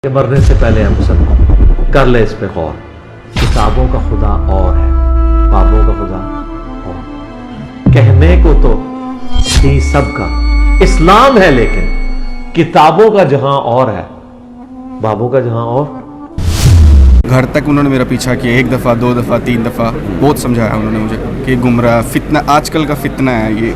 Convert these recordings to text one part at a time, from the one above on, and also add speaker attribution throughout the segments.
Speaker 1: कि मरने से पहले हम सब कर ले इस पे गौर। किताबों का खुदा और है, बाबों का खुदा और। कहने को तो ही सबका इस्लाम है, लेकिन किताबों का जहां और है, बाबों का जहां और।
Speaker 2: घर तक उन्होंने मेरा पीछा किया, 1 दफ़ा 2 दफ़ा 3 दफ़ा बहुत समझाया उन्होंने मुझे कि गुमराह फितना आजकल का फितना है ये।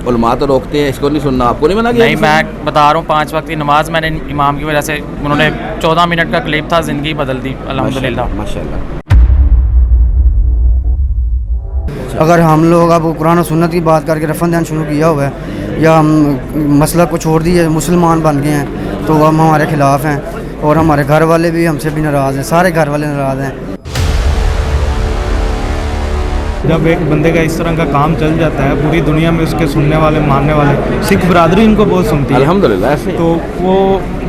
Speaker 3: उलमा तो रोकते हैं, इसको नहीं सुनना, आपको नहीं मना किया?
Speaker 4: नहीं, मैं बता रहा हूँ 5 वक्त की नमाज मैंने इमाम की वजह से, उन्होंने 14 मिनट का क्लिप था, ज़िंदगी बदल दी अल्हम्दुलिल्लाह
Speaker 3: माशाल्लाह।
Speaker 5: अगर हम लोग अब कुरान और सुन्नत की बात करके रफ़न ध्यान शुरू किया हुआ है या हम मसला को छोड़ दिए, मुसलमान बन गए हैं, तो हम हमारे ख़िलाफ़ हैं और हमारे घर वाले भी हमसे भी नाराज़ हैं, सारे घर वाले नाराज़ हैं।
Speaker 6: जब एक बंदे का इस तरह का काम चल जाता है, पूरी दुनिया में उसके सुनने वाले मानने वाले, सिख बरादरी इनको बहुत सुनती है
Speaker 3: अल्हम्दुलिल्लाह ऐसे।
Speaker 6: तो वो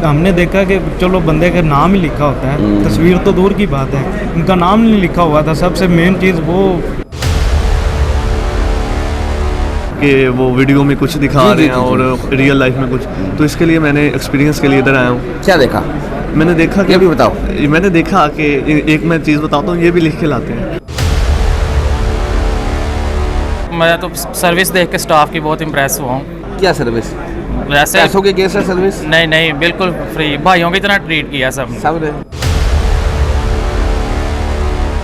Speaker 6: हमने देखा कि चलो बंदे का नाम ही लिखा होता है, तस्वीर तो दूर की बात है, इनका नाम नहीं लिखा हुआ था। सबसे मेन चीज़ वो
Speaker 7: कि वो वीडियो में कुछ दिखा रहे हैं और रियल लाइफ में कुछ, तो इसके लिए मैंने एक्सपीरियंस के लिए इधर आया हूँ।
Speaker 3: क्या देखा?
Speaker 7: मैंने देखा कि
Speaker 3: ये भी बताओ।
Speaker 7: मैंने देखा कि एक मैं चीज़ बताता हूँ, ये भी लिख के लाते हैं।
Speaker 4: मैं तो सर्विस देख के स्टाफ की बहुत इम्प्रेस हुआ हूँ।
Speaker 3: क्या सर्विस?
Speaker 4: वैसे
Speaker 3: पैसों के केस है सर्विस?
Speaker 4: नहीं नहीं, बिल्कुल फ्री, भाइयों की तरह ट्रीट किया सब।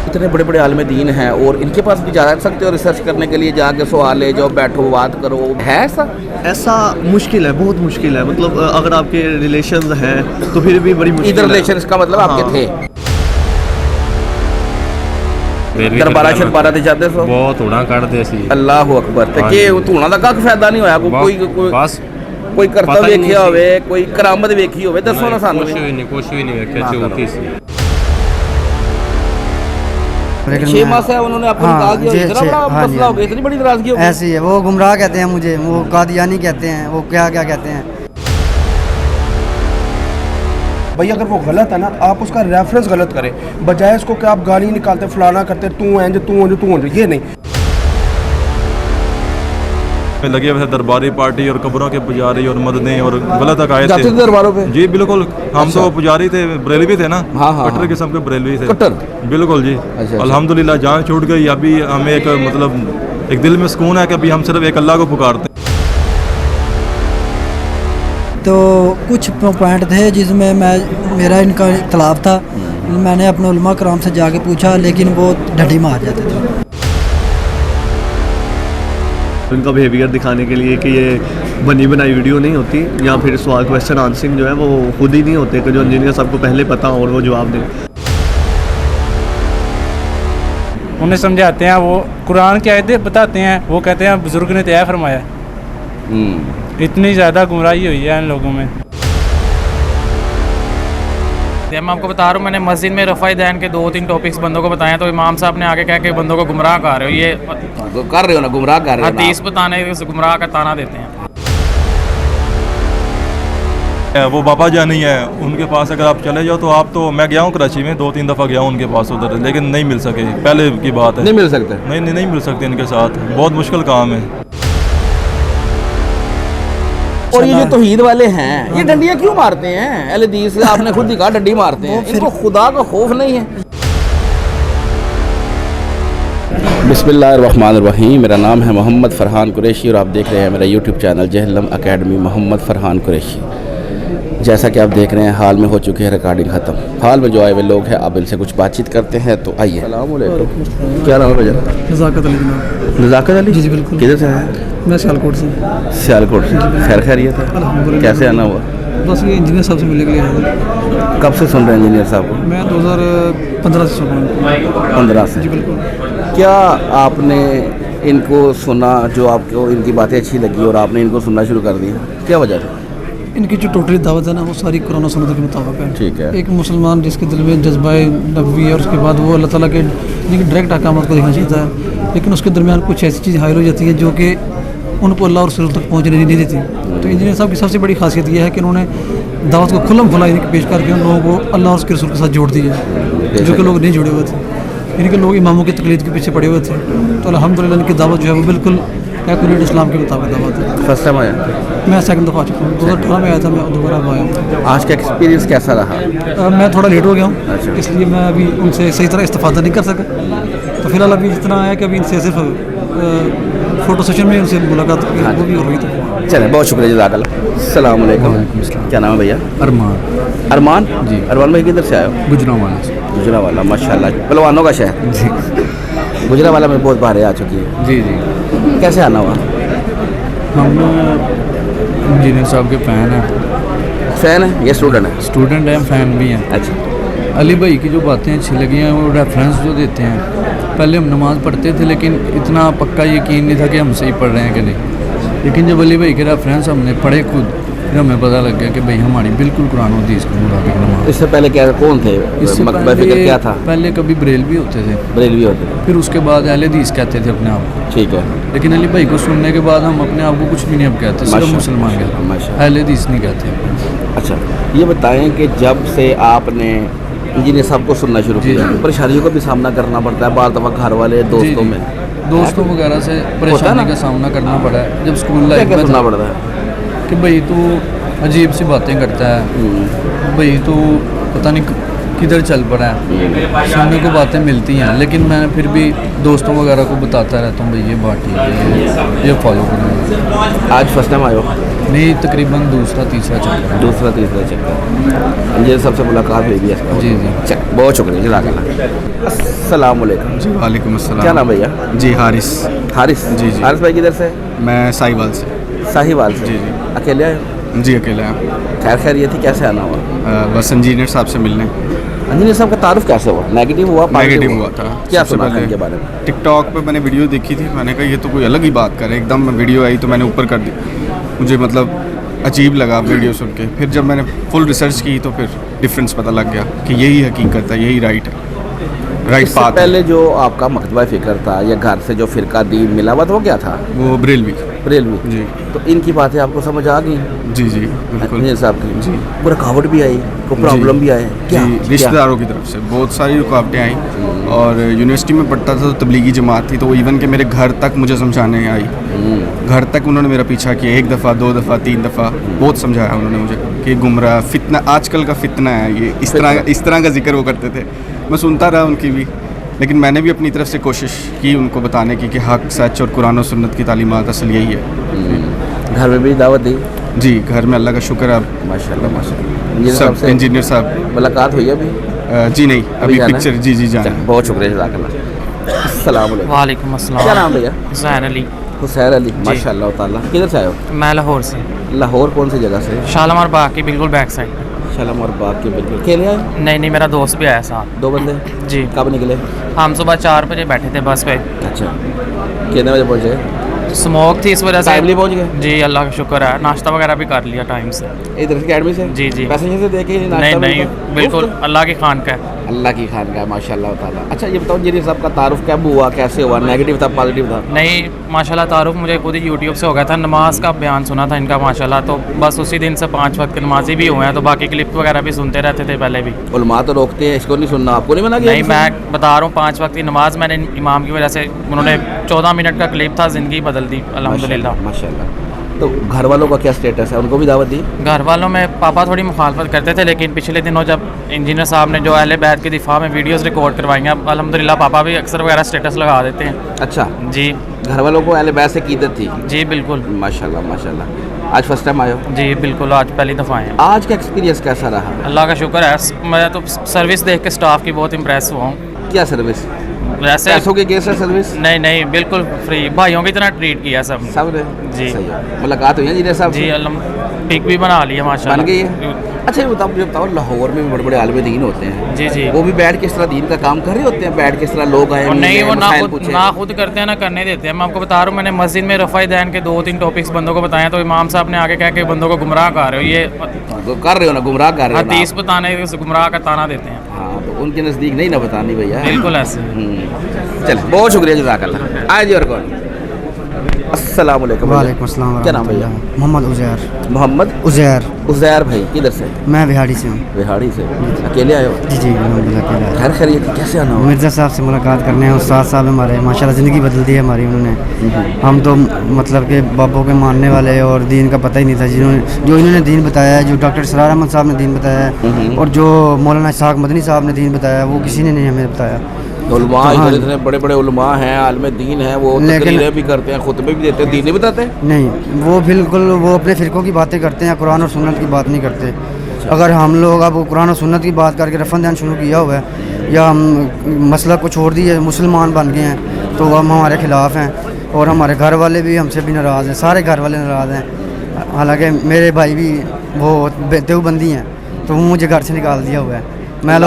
Speaker 3: इतने बड़े बड़े आलिम दीन हैं और इनके पास भी जा सकते हो रिसर्च करने के लिए, जाके सवाल ले जाओ, बैठो बात करो, है ऐसा?
Speaker 7: ऐसा मुश्किल है, बहुत मुश्किल है। मतलब अगर आपके रिलेशंस हैं तो फिर भी बड़ी मुश्किल
Speaker 3: इधर
Speaker 7: है।
Speaker 3: रिलेशंस का मतलब आपके
Speaker 7: हाँ।
Speaker 3: थे दरबारा शरबारा ते जाते सो
Speaker 8: बहुत धूना कढ़दे सी।
Speaker 3: अल्लाह अकबर। ते के धूना दा कख फायदा नहीं होया?
Speaker 8: बस
Speaker 3: कोई करतब वेखिया होवे, कोई करामत वेखी होवे, दसो ना सानू।
Speaker 8: कुछ भी नहीं वेखिया, झूठी सी।
Speaker 3: 6 माह से उन्होंने आपको निकाल दिया, इतना बड़ा मसला हो गया, इतनी बड़ी नाराजगी हो गई।
Speaker 5: ऐसी है, वो गुमराह कहते हैं मुझे, वो कादियानी कहते हैं, वो क्या क्या कहते हैं।
Speaker 9: भाई अगर वो गलत है ना, आप उसका रेफरेंस गलत करें, बजाय इसको कि आप गाली निकालते फलाना करते, तू एंज तू ये नहीं।
Speaker 10: लगे हुए थे दरबारी पार्टी और कब्रों के पुजारी और मदनी और गलत अकायद
Speaker 3: जाते थे दरबारों पे?
Speaker 10: जी बिल्कुल, हम तो पुजारी थे, बरेलवी थे ना।
Speaker 3: हाँ,
Speaker 10: कट्टर किस्म के बरेलवी थे।
Speaker 3: कट्टर?
Speaker 10: बिल्कुल जी। अल्हम्दुलिल्लाह जान छूट गई। अभी हमें एक मतलब एक दिल में सुकून है कि अभी हम सिर्फ एक अल्लाह को पुकारते हैं।
Speaker 5: तो कुछ पॉइंट थे जिसमें मेरा इनका इख्तलाफ था, मैंने अपने उलमा कराम से जाके पूछा, लेकिन वो ढड्डी मार जाते थे।
Speaker 7: उनका बिहेवियर दिखाने के लिए कि ये बनी बनाई वीडियो नहीं होती, या फिर सवाल क्वेश्चन आंसरिंग जो है वो खुद ही नहीं होते, कि जो जिनका सबको पहले पता और वो जवाब दें।
Speaker 6: उन्हें समझाते हैं, वो कुरान की आयतें बताते हैं, वो कहते हैं बुजुर्ग ने तय फरमाया। इतनी ज़्यादा गुमराही हुई है इन लोगों में।
Speaker 4: मैं आपको बता रहा हूँ, मैंने मस्जिद में रफ़ाई दैन के 2-3 टॉपिक्स बंदों को बताए, तो इमाम साहब ने आगे कह के बंदों को गुमराह कर रहे हो, ये
Speaker 3: कर रहे हो ना, गुमराह कर रहे हो।
Speaker 4: हदीस बताने गुमराह का ताना देते हैं।
Speaker 10: वो बाबा जानी है, उनके पास अगर आप चले जाओ तो आप तो, मैं गया हूँ कराची में 2-3 दफ़ा गया हूँ उनके पास उधर, लेकिन नहीं मिल सके। पहले की बात है,
Speaker 3: नहीं मिल सकते।
Speaker 10: नहीं मिल सकते इनके साथ, बहुत मुश्किल काम है।
Speaker 3: और ये जो तौहीद वाले हैं, ये डंडियाँ क्यों मारते हैं? अहले हदीस आपने खुद ही कहा डंडी मारते हैं, इनको खुदा का खौफ नहीं है। बिस्मिल्लाहिर्रहमानिर्रहीम। मेरा नाम है मोहम्मद फ़रहान कुरैशी और आप देख रहे हैं मेरा YouTube channel Jhelum academy Mohammad Farhan Qureshi. जैसा कि आप देख रहे हैं, हाल में हो चुकी है रिकॉर्डिंग ख़त्म। हाल में जो आए हुए लोग हैं, आप इनसे कुछ बातचीत करते हैं, तो आइए। क्या नाम है भैया?
Speaker 5: नज़ाकत अली जनाब।
Speaker 3: नज़ाकत अली?
Speaker 5: जी बिल्कुल।
Speaker 3: किधर से है?
Speaker 5: मैं सियालकोट से।
Speaker 3: सियालकोट से। खैर खैरियत है?
Speaker 5: अल्हम्दुलिल्लाह।
Speaker 3: कैसे आना हुआ?
Speaker 5: बस ये इंजीनियर साहब से मिलने के लिए आया।
Speaker 3: कब से सुन रहे हैं इंजीनियर साहब को?
Speaker 5: मैं 2015 से सुन रहा हूँ।
Speaker 3: 15 से?
Speaker 5: जी बिल्कुल।
Speaker 3: क्या आपने इनको सुना, जो आपको इनकी बातें अच्छी लगी और आपने इनको सुनना शुरू कर दिया, क्या वजह थी?
Speaker 5: इनकी जो टोटली दावत है ना, वो सारी कुरान और सुन्नत के मुताबिक है।
Speaker 3: ठीक है।
Speaker 5: एक मुसलमान जिसके दिल में जज्बा नबवी है और उसके बाद वो अल्लाह ताला के डायरेक्ट अहकामात को देखना चाहता है, लेकिन उसके दरमियान कुछ ऐसी चीज़ हाइल हो जाती है जो कि उनको अल्लाह और रसूल तक पहुँचने नहीं देती। तो इंजीनियर साहब की सबसे बड़ी खासियत यह है कि उन्होंने दावत को खुल्लम खुला पेश करके उन लोगों को अल्लाह और उसके रसूल के साथ जोड़ दिया, जो कि लोग नहीं जुड़े हुए थे। इनके लोग इमामों की तकलीद के पीछे पड़े हुए थे। तो अल्हम्दुलिल्लाह इनकी दावत जो है वो बिल्कुल एक्यूरेट इस्लाम के मुताबिक दावत है।
Speaker 3: फर्स्ट टाइम आया,
Speaker 5: मैं सेकंड दफ़ा आ चुका हूँ, 2018 में आया था, मैं दोबारा अब आया हूँ।
Speaker 3: आज का एक्सपीरियंस कैसा रहा?
Speaker 5: मैं थोड़ा लेट हो गया हूँ,
Speaker 3: अच्छा।
Speaker 5: इसलिए मैं अभी उनसे सही तरह इस्तेफादा नहीं कर सका। तो फिलहाल अभी जितना आया कि अभी इनसे सिर्फ फ़ोटो सेशन में उनसे मुलाकात की, वो भी हो रही थी।
Speaker 3: चलें, बहुत शुक्रिया, जज़ाकल्लाह। अस्सलाम वालेकुम। क्या नाम है भैया?
Speaker 6: अरमान
Speaker 3: अरमान
Speaker 6: जी।
Speaker 3: अरमान भाई किधर से आए हो?
Speaker 6: गुजरांवाला से।
Speaker 3: गुजरांवाला, माशाल्लाह, पहलवानों का शहर।
Speaker 6: जी
Speaker 3: गुजरांवाला में बहुत बार आ चुकी है,
Speaker 6: जी जी।
Speaker 3: कैसे आना हुआ?
Speaker 6: हम इंजीनियर साहब के फ़ैन हैं,
Speaker 3: फैन है या स्टूडेंट है?
Speaker 6: स्टूडेंट हैं, फ़ैन भी हैं।
Speaker 3: अच्छा,
Speaker 6: अली भाई की जो बातें अच्छी लगी हैं, वो रेफरेंस जो देते हैं, पहले हम नमाज़ पढ़ते थे लेकिन इतना पक्का यकीन नहीं था कि हम सही पढ़ रहे हैं कि नहीं, लेकिन जब अली भाई के रेफरेंस हमने पढ़े खुद, फिर हमें पता लग गया कि भाई हमारी बिल्कुल कुरान हदीस के मुताबिक नमाज।
Speaker 3: इससे पहले क्या कौन थे?
Speaker 6: इससे
Speaker 3: मकबा फिक्र क्या था?
Speaker 6: पहले कभी बरेलवी होते थे,
Speaker 3: बरेलवी होते थे,
Speaker 6: फिर उसके बाद अहले हदीस कहते थे अपने आप को।
Speaker 3: ठीक है।
Speaker 6: लेकिन अली भाई को सुनने के बाद हम अपने आप को कुछ भी नहीं अब कहते, सिर्फ
Speaker 3: माशा-
Speaker 6: मुसलमान कहते
Speaker 3: माशा-
Speaker 6: हैं, अहले हदीस नहीं कहते।
Speaker 3: अच्छा, ये बताएं कि जब से आपने इंजीनियर साहब को सुनना शुरू
Speaker 6: जी,
Speaker 3: किया,
Speaker 6: जी।
Speaker 3: परेशानियों का भी सामना करना पड़ता है, बार दफ़ा घर वाले दोस्तों
Speaker 6: जी,
Speaker 3: में
Speaker 6: दोस्तों वगैरह से
Speaker 3: ना?
Speaker 6: परेशानी का सामना करना पड़ा है। जब स्कूल
Speaker 3: क्या
Speaker 6: लाइफ
Speaker 3: क्या
Speaker 6: में
Speaker 3: सुनना
Speaker 6: था
Speaker 3: पड़ता है?
Speaker 6: कि भाई तू अजीब सी बातें करता है, भाई तू पता नहीं किधर चल पड़ा है, सुनने को बातें मिलती हैं, लेकिन मैं फिर भी दोस्तों वगैरह को बताता रहता हूँ भाई ये बात ठीक है, ये फॉलो करूँगा।
Speaker 3: आज फर्स्ट टाइम आए हो?
Speaker 6: नहीं, तकरीबन दूसरा तीसरा चक्कर।
Speaker 3: दूसरा तीसरा चक्कर। इंजीनियर साहब से मुलाकात हुई है?
Speaker 6: जी जी।
Speaker 3: चल, बहुत शुक्रिया, जज़ाकल्लाह। अस्सलाम वालेकुम।
Speaker 2: जी वालेकुम अस्सलाम।
Speaker 3: क्या नाम भैया?
Speaker 2: जी हारिस।
Speaker 3: हारिस।
Speaker 2: जी, जी।
Speaker 3: हारिस भाई किधर से?
Speaker 2: मैं साहिवाल से।
Speaker 3: साहिवाल से।
Speaker 2: जी, जी।
Speaker 3: अकेले आए हो?
Speaker 2: जी अकेला है।
Speaker 3: खैर ये थी, कैसे आना हुआ?
Speaker 2: बस इंजीनियर साहब से मिलने।
Speaker 3: इंजीनियर साहब का तारुफ कैसे हुआ? नेगेटिव हुआ?
Speaker 2: नेगेटिव हुआ था।
Speaker 3: क्या
Speaker 2: सबसे
Speaker 3: सुना था
Speaker 2: पहले
Speaker 3: इनके बारे में?
Speaker 2: टिकटॉक पे मैंने वीडियो देखी थी, मैंने कहा ये तो कोई अलग ही बात करे, एकदम वीडियो आई तो मैंने ऊपर कर दी, मुझे मतलब अजीब लगा वीडियो सुन के। फिर जब मैंने फुल रिसर्च की तो फिर डिफरेंस पता लग गया कि यही हकीकत है, यही राइट है, राइट
Speaker 3: इससे
Speaker 2: पाथ है।
Speaker 3: पहले जो आपका मकतबा फ़िक्र था या घर से जो फ़िरका दीन मिला हुआ था, वो क्या था?
Speaker 2: वो बरेलवी।
Speaker 3: बरेलवी।
Speaker 2: जी
Speaker 3: तो इनकी बातें आपको समझ आ गई?
Speaker 2: जी जी बिल्कुल।
Speaker 3: इंजीनियर साहब की
Speaker 2: जी।
Speaker 3: कोई रुकावट भी आई, कोई प्रॉब्लम भी आए? क्या
Speaker 2: जी, रिश्तेदारों की तरफ से बहुत सारी रुकावटें आई, और यूनिवर्सिटी में पढ़ता था तो तबलीगी जमात थी, तो वो इवन के मेरे घर तक मुझे समझाने आई, घर तक उन्होंने मेरा पीछा किया, 1 दफ़ा 2 दफ़ा 3 दफ़ा बहुत समझाया उन्होंने मुझे कि गुमराह फितना आजकल का फितना है ये, इस तरह का जिक्र वो करते थे। मैं सुनता रहा उनकी भी, लेकिन मैंने भी अपनी तरफ से कोशिश की उनको बताने की कि हक सच और कुरान और सुन्नत की तालीमात असल यही है।
Speaker 3: घर में भी दावत दी?
Speaker 2: जी, घर में अल्लाह का शुक्र है, अब
Speaker 3: माशाल्लाह माशाल्लाह। इंजीनियर साहब
Speaker 2: सब
Speaker 3: से
Speaker 2: इंजीनियर साहब।
Speaker 3: मुलाकात हुई अभी?
Speaker 2: जी नहीं, अभी
Speaker 3: जाना है?
Speaker 2: पिक्चर। जी जी जाना है।
Speaker 3: बहुत शुक्रिया, जज़ाकल्लाह। अस्सलाम वालेकुम।
Speaker 4: वालेकुम अस्सलाम।
Speaker 3: क्या नाम भैया?
Speaker 4: हुसैन अली।
Speaker 3: हुसैन अली, माशाल्लाह ताला। किधर से आए हो?
Speaker 4: मैं लाहौर से।
Speaker 3: लाहौर कौन सी जगह से?
Speaker 4: शालामार बाग की बिल्कुल बैक साइड।
Speaker 3: शालामार बाग के बिल्कुल। अकेले आए?
Speaker 4: नहीं, मेरा दोस्त भी आया साथ।
Speaker 3: 2 बंदे?
Speaker 4: जी।
Speaker 3: कब निकले?
Speaker 4: हम सुबह 4 बजे बैठे थे बस पे।
Speaker 3: अच्छा, कितने बजे पहुँचे?
Speaker 4: स्मोक थी इस वजह से।
Speaker 3: टाइमली पहुँच गए?
Speaker 4: जी, अल्लाह का शुक्र है, नाश्ता वगैरह भी कर लिया टाइम से।
Speaker 3: इधर से अकेडमी से?
Speaker 4: जी जी।
Speaker 3: पैसेंजर से देखे?
Speaker 4: नहीं नहीं, बिल्कुल अल्लाह की खान का है।
Speaker 3: अल्लाह की खान का है, माशाल्लाह ताला। अच्छा ये बताओ, इंजीनियर साहब का तारुफ कब हुआ, कैसे हुआ? नेगेटिव था, पॉजिटिव था?
Speaker 4: नहीं, माशाल्लाह तारुफ मुझे खुद ही यूट्यूब से हो गया था, नमाज का बयान सुना था इनका माशाल्लाह, तो बस उसी दिन से 5 वक्त के नमाजी भी हुए हैं, तो बाकी क्लिप वगैरह भी सुनते रहते थे पहले भी।
Speaker 3: उलमा तो रोकते हैं, इसको नहीं सुनना, आपको नहीं मना किया?
Speaker 4: नहीं, मैं बता रहा हूँ 5 वक्त की नमाज मैंने इमाम की वजह से, उन्होंने 14 मिनट का क्लिप था, ज़िंदगी बदल दी अल्हम्दुलिल्लाह।
Speaker 3: माशाल्लाह। तो घर वालों का क्या स्टेटस है, उनको भी दावत दी?
Speaker 4: घर वालों में पापा थोड़ी मुखालफत करते थे, लेकिन पिछले दिनों जब इंजीनियर साहब ने जो अहले बैत के दिफा में वीडियोस रिकॉर्ड करवाई हैं, अल्हम्दुलिल्लाह पापा भी अक्सर वगैरह स्टेटस लगा देते हैं।
Speaker 3: अच्छा
Speaker 4: जी।
Speaker 3: घर वालों को अहले बैत से कीदत थी?
Speaker 4: जी बिल्कुल।
Speaker 3: माशाल्लाह माशाल्लाह। आज फर्स्ट टाइम आए हो?
Speaker 4: जी बिल्कुल, आज पहली दफ़ा आए हैं।
Speaker 3: आज का एक्सपीरियंस कैसा रहा?
Speaker 4: अल्लाह का शुक्र है, मैं तो सर्विस देख के स्टाफ की बहुत इम्प्रेस हुआ हूँ।
Speaker 3: क्या सर्विस?
Speaker 4: वैसे
Speaker 3: पैसों के केस है सर्विस?
Speaker 4: नहीं नहीं, बिल्कुल फ्री, भाइयों की तरह ट्रीट किया सब
Speaker 3: ने?
Speaker 4: जी।
Speaker 3: सही है। मुलाकात हुई है इंजीनियर साहब?
Speaker 4: जी, पिक भी बना लिया माशाल्लाह।
Speaker 3: बन गई है? अच्छा ये बताओ, मुझे बताओ, लाहौर में भी बड़े बड़े आलिम दीन होते हैं।
Speaker 4: जी जी।
Speaker 3: वो भी बैठ के इस तरह दीन का काम कर रहे होते हैं? बैठ के इस तरह लोग आए?
Speaker 4: और नहीं, वो ना खुद करते हैं ना करने देते हैं। मैं आपको बता रहा हूँ, मैंने मस्जिद में रफ़ाई दैन के 2-3 टॉपिक्स बंदों को बताया, तो इमाम साहब ने आगे कह के बंदों को गुमराह कर रहे हो, ये
Speaker 3: कर रहे हो ना, गुमराह कर रहे हो ना।
Speaker 4: हदीस बताने से गुमराह का ताना देते हैं।
Speaker 3: हाँ, तो उनके नज़दीक नहीं ना बतानी भैया।
Speaker 4: बिल्कुल ऐसे।
Speaker 3: चलिए, बहुत शुक्रिया, जज़ाकल्लाह। आज और कौन अस्सलाम वालेकुम भैया।
Speaker 11: वालेकुम अस्सलाम।
Speaker 3: क्या नाम भैया?
Speaker 11: मोहम्मद उजैर।
Speaker 3: मोहम्मद
Speaker 11: उजैर।
Speaker 3: उजैर भाई किधर से?
Speaker 11: मैं बिहाड़ी से हूँ।
Speaker 3: बिहाड़ी से। अकेले आए हो?
Speaker 11: जी जी अल्हम्दुलिल्लाह अकेले आए।
Speaker 3: खैर खैरियत? कैसे आना हुआ?
Speaker 11: मिर्ज़ा साहब से मुलाकात करने हैं। उस्ताद साहब हमारे माशाल्लाह ज़िंदगी बदल दी है हमारी उन्होंने। हम तो मतलब के बाबों के मानने वाले और दीन का पता ही नहीं था, जो इन्होंने दीन बताया है, जो डॉक्टर सरार अहमद साहब ने दीन बताया है और जो मौलाना इसहाक़ मदनी साहब ने दीन बताया वो किसी ने नहीं हमें बताया।
Speaker 3: उलमा
Speaker 11: तो हाँ,
Speaker 3: इतने बड़े बड़े उलमा हैं, आलिम दीन हैं, वो तकरीरें भी करते हैं, खुतबे भी देते हैं, दीन नहीं बताते?
Speaker 11: नहीं, वो बिल्कुल वो अपने फ़िरक़ों की बातें करते हैं, कुरान और सुन्नत की बात नहीं करते। अगर हम लोग अब कुरान और सुन्नत की बात करके रफ़न ध्यान शुरू किया हुआ है या हम मसला को छोड़ दिए, मुसलमान बन गए हैं, तो हम हमारे ख़िलाफ़ हैं और हमारे घर वाले भी हमसे भी नाराज़ हैं, सारे घर वाले नाराज़ हैं। हालांकि मेरे भाई भी वो देवबंदी हैं, तो मुझे घर से निकाल दिया हुआ है। मैं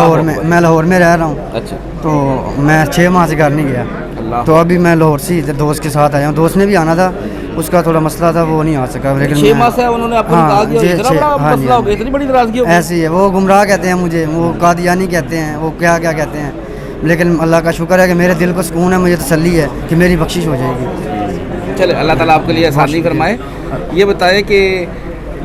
Speaker 11: लाहौर में रह रहा हूँ।
Speaker 3: अच्छा।
Speaker 11: तो मैं 6 माह से घर नहीं गया, तो अभी मैं लाहौर से इधर दोस्त के साथ आया हूँ। दोस्त ने भी आना था, उसका थोड़ा मसला था, वो नहीं आ सका। लेकिन
Speaker 3: 6 माह से उन्होंने आपको निकाल दिया, इतना बड़ा मसला हो गया, इतनी बड़ी नाराज़गी हो गई?
Speaker 11: ऐसी है, वो गुमराह कहते हैं मुझे, वो कादियानी कहते हैं, वो क्या क्या कहते हैं। लेकिन अल्लाह का शुक्र है कि मेरे दिल को सुकून है, मुझे तसल्ली है कि मेरी बख्शिश हो जाएगी।
Speaker 3: चले, अल्लाह ताला आपके लिए आसानी फरमाए। ये बताएं कि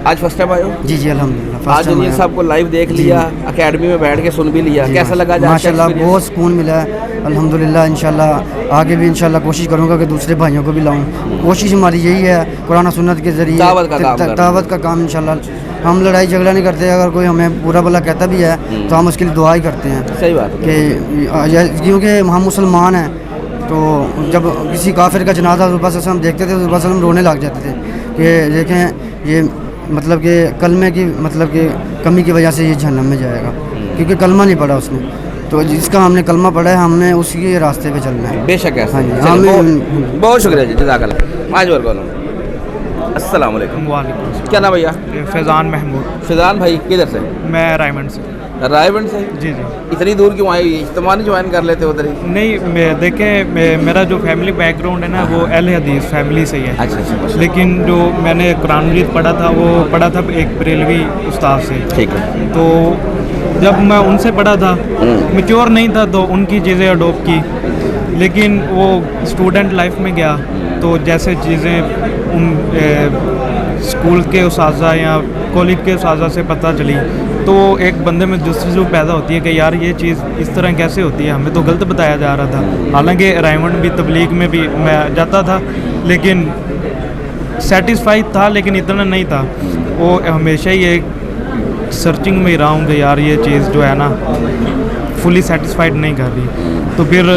Speaker 3: आज फर्स्ट टाइम आए हो?
Speaker 11: जी जी अल्हम्दुलिल्लाह।
Speaker 3: आज इंजीनियर साहब को लाइव देख लिया, एकेडमी में बैठ के सुन भी लिया, कैसा लगा?
Speaker 11: माशाल्लाह बहुत सुकून मिला है अल्हम्दुलिल्लाह। इंशाल्लाह आगे भी इंशाल्लाह कोशिश करूँगा कि दूसरे भाइयों को भी लाऊं। कोशिश हमारी यही है कुरान और सुन्नत के ज़रिए दावत का काम इंशाल्लाह। हम लड़ाई झगड़ा नहीं करते, अगर कोई हमें बुरा भला कहता भी है तो हम उसके लिए दुआ ही करते हैं।
Speaker 3: सही बात
Speaker 11: है क्योंकि हम मुसलमान हैं, तो जब किसी काफिर का जनाजा हम देखते थे तो हम रोने लग जाते थे कि देखें ये मतलब कि कलमे की मतलब कि कमी की वजह से ये जहन्नम में जाएगा, क्योंकि कलमा नहीं पढ़ा उसने। तो जिसका हमने कलमा पढ़ा है, हमने उसी रास्ते पे चलना है।
Speaker 3: बेशक है।
Speaker 11: हाँ जी,
Speaker 3: बहुत शुक्रिया जी, जज़ाकल्लाह। आज और कौन? अस्सलाम वालेकुम।
Speaker 12: वालेकुम।
Speaker 3: क्या नाम भैया?
Speaker 12: फैज़ान महमूद।
Speaker 3: फैज़ान भाई किधर से?
Speaker 12: मैं रायमंड से।
Speaker 3: रायमंड से?
Speaker 12: जी जी।
Speaker 3: इतनी दूर क्यों आए? इज्तिमा नहीं ज्वाइन कर लेते उधर ही?
Speaker 12: नहीं, देखें मेरा जो फैमिली बैकग्राउंड है ना वो अहले हदीस फैमिली से ही है।
Speaker 3: अच्छा।
Speaker 12: लेकिन जो मैंने कुरान मजीद पढ़ा था वो पढ़ा था एक बरेलवी उस्ताद से।
Speaker 3: ठीक है।
Speaker 12: तो जब मैं उनसे पढ़ा था, मैच्योर नहीं था तो उनकी चीज़ें अडोप्ट की, लेकिन वो स्टूडेंट लाइफ में गया तो जैसे चीज़ें उन स्कूल के उस्ताज़ा या कॉलेज के उस्ताज़ा से पता चली तो एक बंदे में जस्तजू पैदा होती है कि यार ये चीज़ इस तरह कैसे होती है, हमें तो गलत बताया जा रहा था। हालांकि रायमंड भी तबलीग में भी मैं जाता था, लेकिन सेटिस्फाइड था, लेकिन इतना नहीं था। वो हमेशा ही एक सर्चिंग में ही रहा हूँ कि यार ये चीज़ जो है ना फुली सेटिस्फाइड नहीं कर रही। तो फिर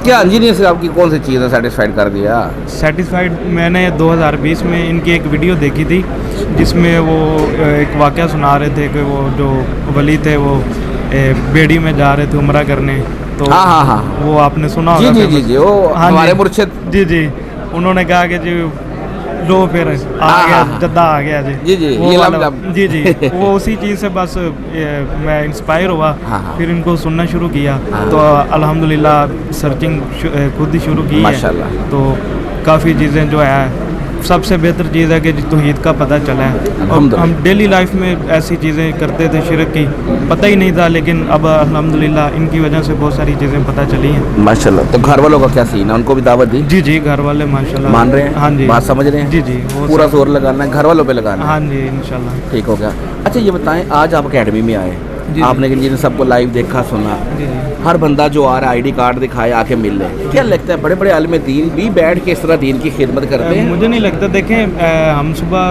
Speaker 3: क्या इंजीनियर से आपकी कौन सी चीज़ है सेटिस्फाइड कर दिया?
Speaker 12: सेटिस्फाइड मैंने 2020 में इनकी एक वीडियो देखी थी जिसमें वो एक वाक़या सुना रहे थे कि वो जो वली थे वो बेड़ी में जा रहे थे उम्रा करने। तो
Speaker 3: हाँ।
Speaker 12: वो आपने सुना होगा।
Speaker 3: जी वो हमारे मुर्शिद।
Speaker 12: जी उन्होंने कहा कि जी लो फिर आ गया, जद्दा आ गया जी। जी वो उसी चीज़ से बस मैं इंस्पायर हुआ। फिर इनको सुनना शुरू किया तो अल्हम्दुलिल्लाह सर्चिंग खुद ही शुरू की है। तो काफ़ी चीज़ें जो है, सबसे बेहतर चीज़ है कि तौहीद का पता चला है। और हम डेली लाइफ में ऐसी चीज़ें करते थे शिरक की, पता ही नहीं था, लेकिन अब अल्हम्दुलिल्लाह इनकी वजह से बहुत सारी चीज़ें पता चली हैं
Speaker 3: माशाल्लाह। तो घर वालों का क्या सीन है? उनको भी दावत दी?
Speaker 12: जी घर वाले माशाल्लाह
Speaker 3: मान रहे हैं।
Speaker 12: हाँ जी,
Speaker 3: बात समझ रहे हैं।
Speaker 12: जी
Speaker 3: पूरा जोर लगाना है, घर वालों पे लगाना है।
Speaker 12: हाँ जी इंशाल्लाह
Speaker 3: ठीक हो गया। अच्छा ये बताएं, आज आप अकेडमी में आए, आपने जिन्हें सबको लाइव देखा सुना, हर बंदा जो आ रहा है आईडी कार्ड दिखाए आके मिल ले, क्या लगता है बड़े बड़े आलिम दीन भी बैठ के इस तरह दीन की खिदमत करते हैं?
Speaker 12: मुझे नहीं लगता। देखें हम सुबह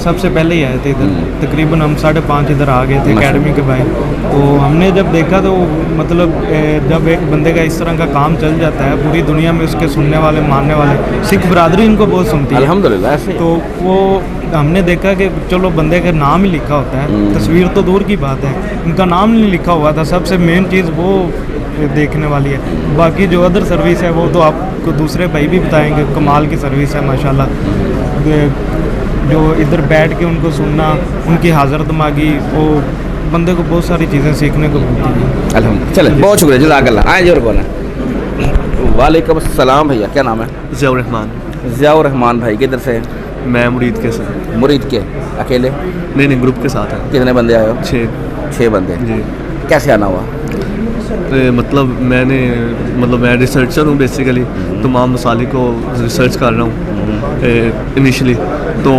Speaker 12: सबसे पहले ही आए थे इधर, तकरीबन हम 5:30 इधर आ गए थे एकेडमी के बाहर। तो हमने जब देखा तो मतलब जब एक बंदे का इस तरह का काम चल जाता है, पूरी दुनिया में उसके सुनने वाले मानने वाले, सिख बरादरी इनको बहुत सुनती है
Speaker 3: अल्हम्दुलिल्लाह।
Speaker 12: तो वो हमने देखा कि चलो बंदे का नाम ही लिखा होता है, तस्वीर तो दूर की बात है, इनका नाम नहीं लिखा हुआ था। सबसे मेन चीज़ वो देखने वाली है। बाकी जो अदर सर्विस है वो तो आपको दूसरे भाई भी बताएंगे, कमाल की सर्विस है माशाल्लाह। जो इधर बैठ के उनको सुनना, उनकी हाज़र दिमागी, वो बंदे को बहुत सारी चीज़ें सीखने को मिलती हैं
Speaker 3: अल्हम्दुलिल्लाह। चले, बहुत शुक्रिया, जज़ाकल्लाह। आए जोर कौन है? वालेकुम अस्सलाम भैया, क्या नाम है?
Speaker 7: ज़ियाउर रहमान।
Speaker 3: ज़ियाउर रहमान भाई किधर से?
Speaker 7: मैं मुरीद के से।
Speaker 3: मुरीद के? अकेले?
Speaker 7: नहीं ग्रुप के साथ है।
Speaker 3: कितने बंदे आए हो?
Speaker 7: 6
Speaker 3: बंदे।
Speaker 7: जी।
Speaker 3: कैसे आना हुआ?
Speaker 7: मतलब मैं रिसर्चर हूँ बेसिकली, तमाम मसाले को रिसर्च कर रहा हूँ इनिशली। तो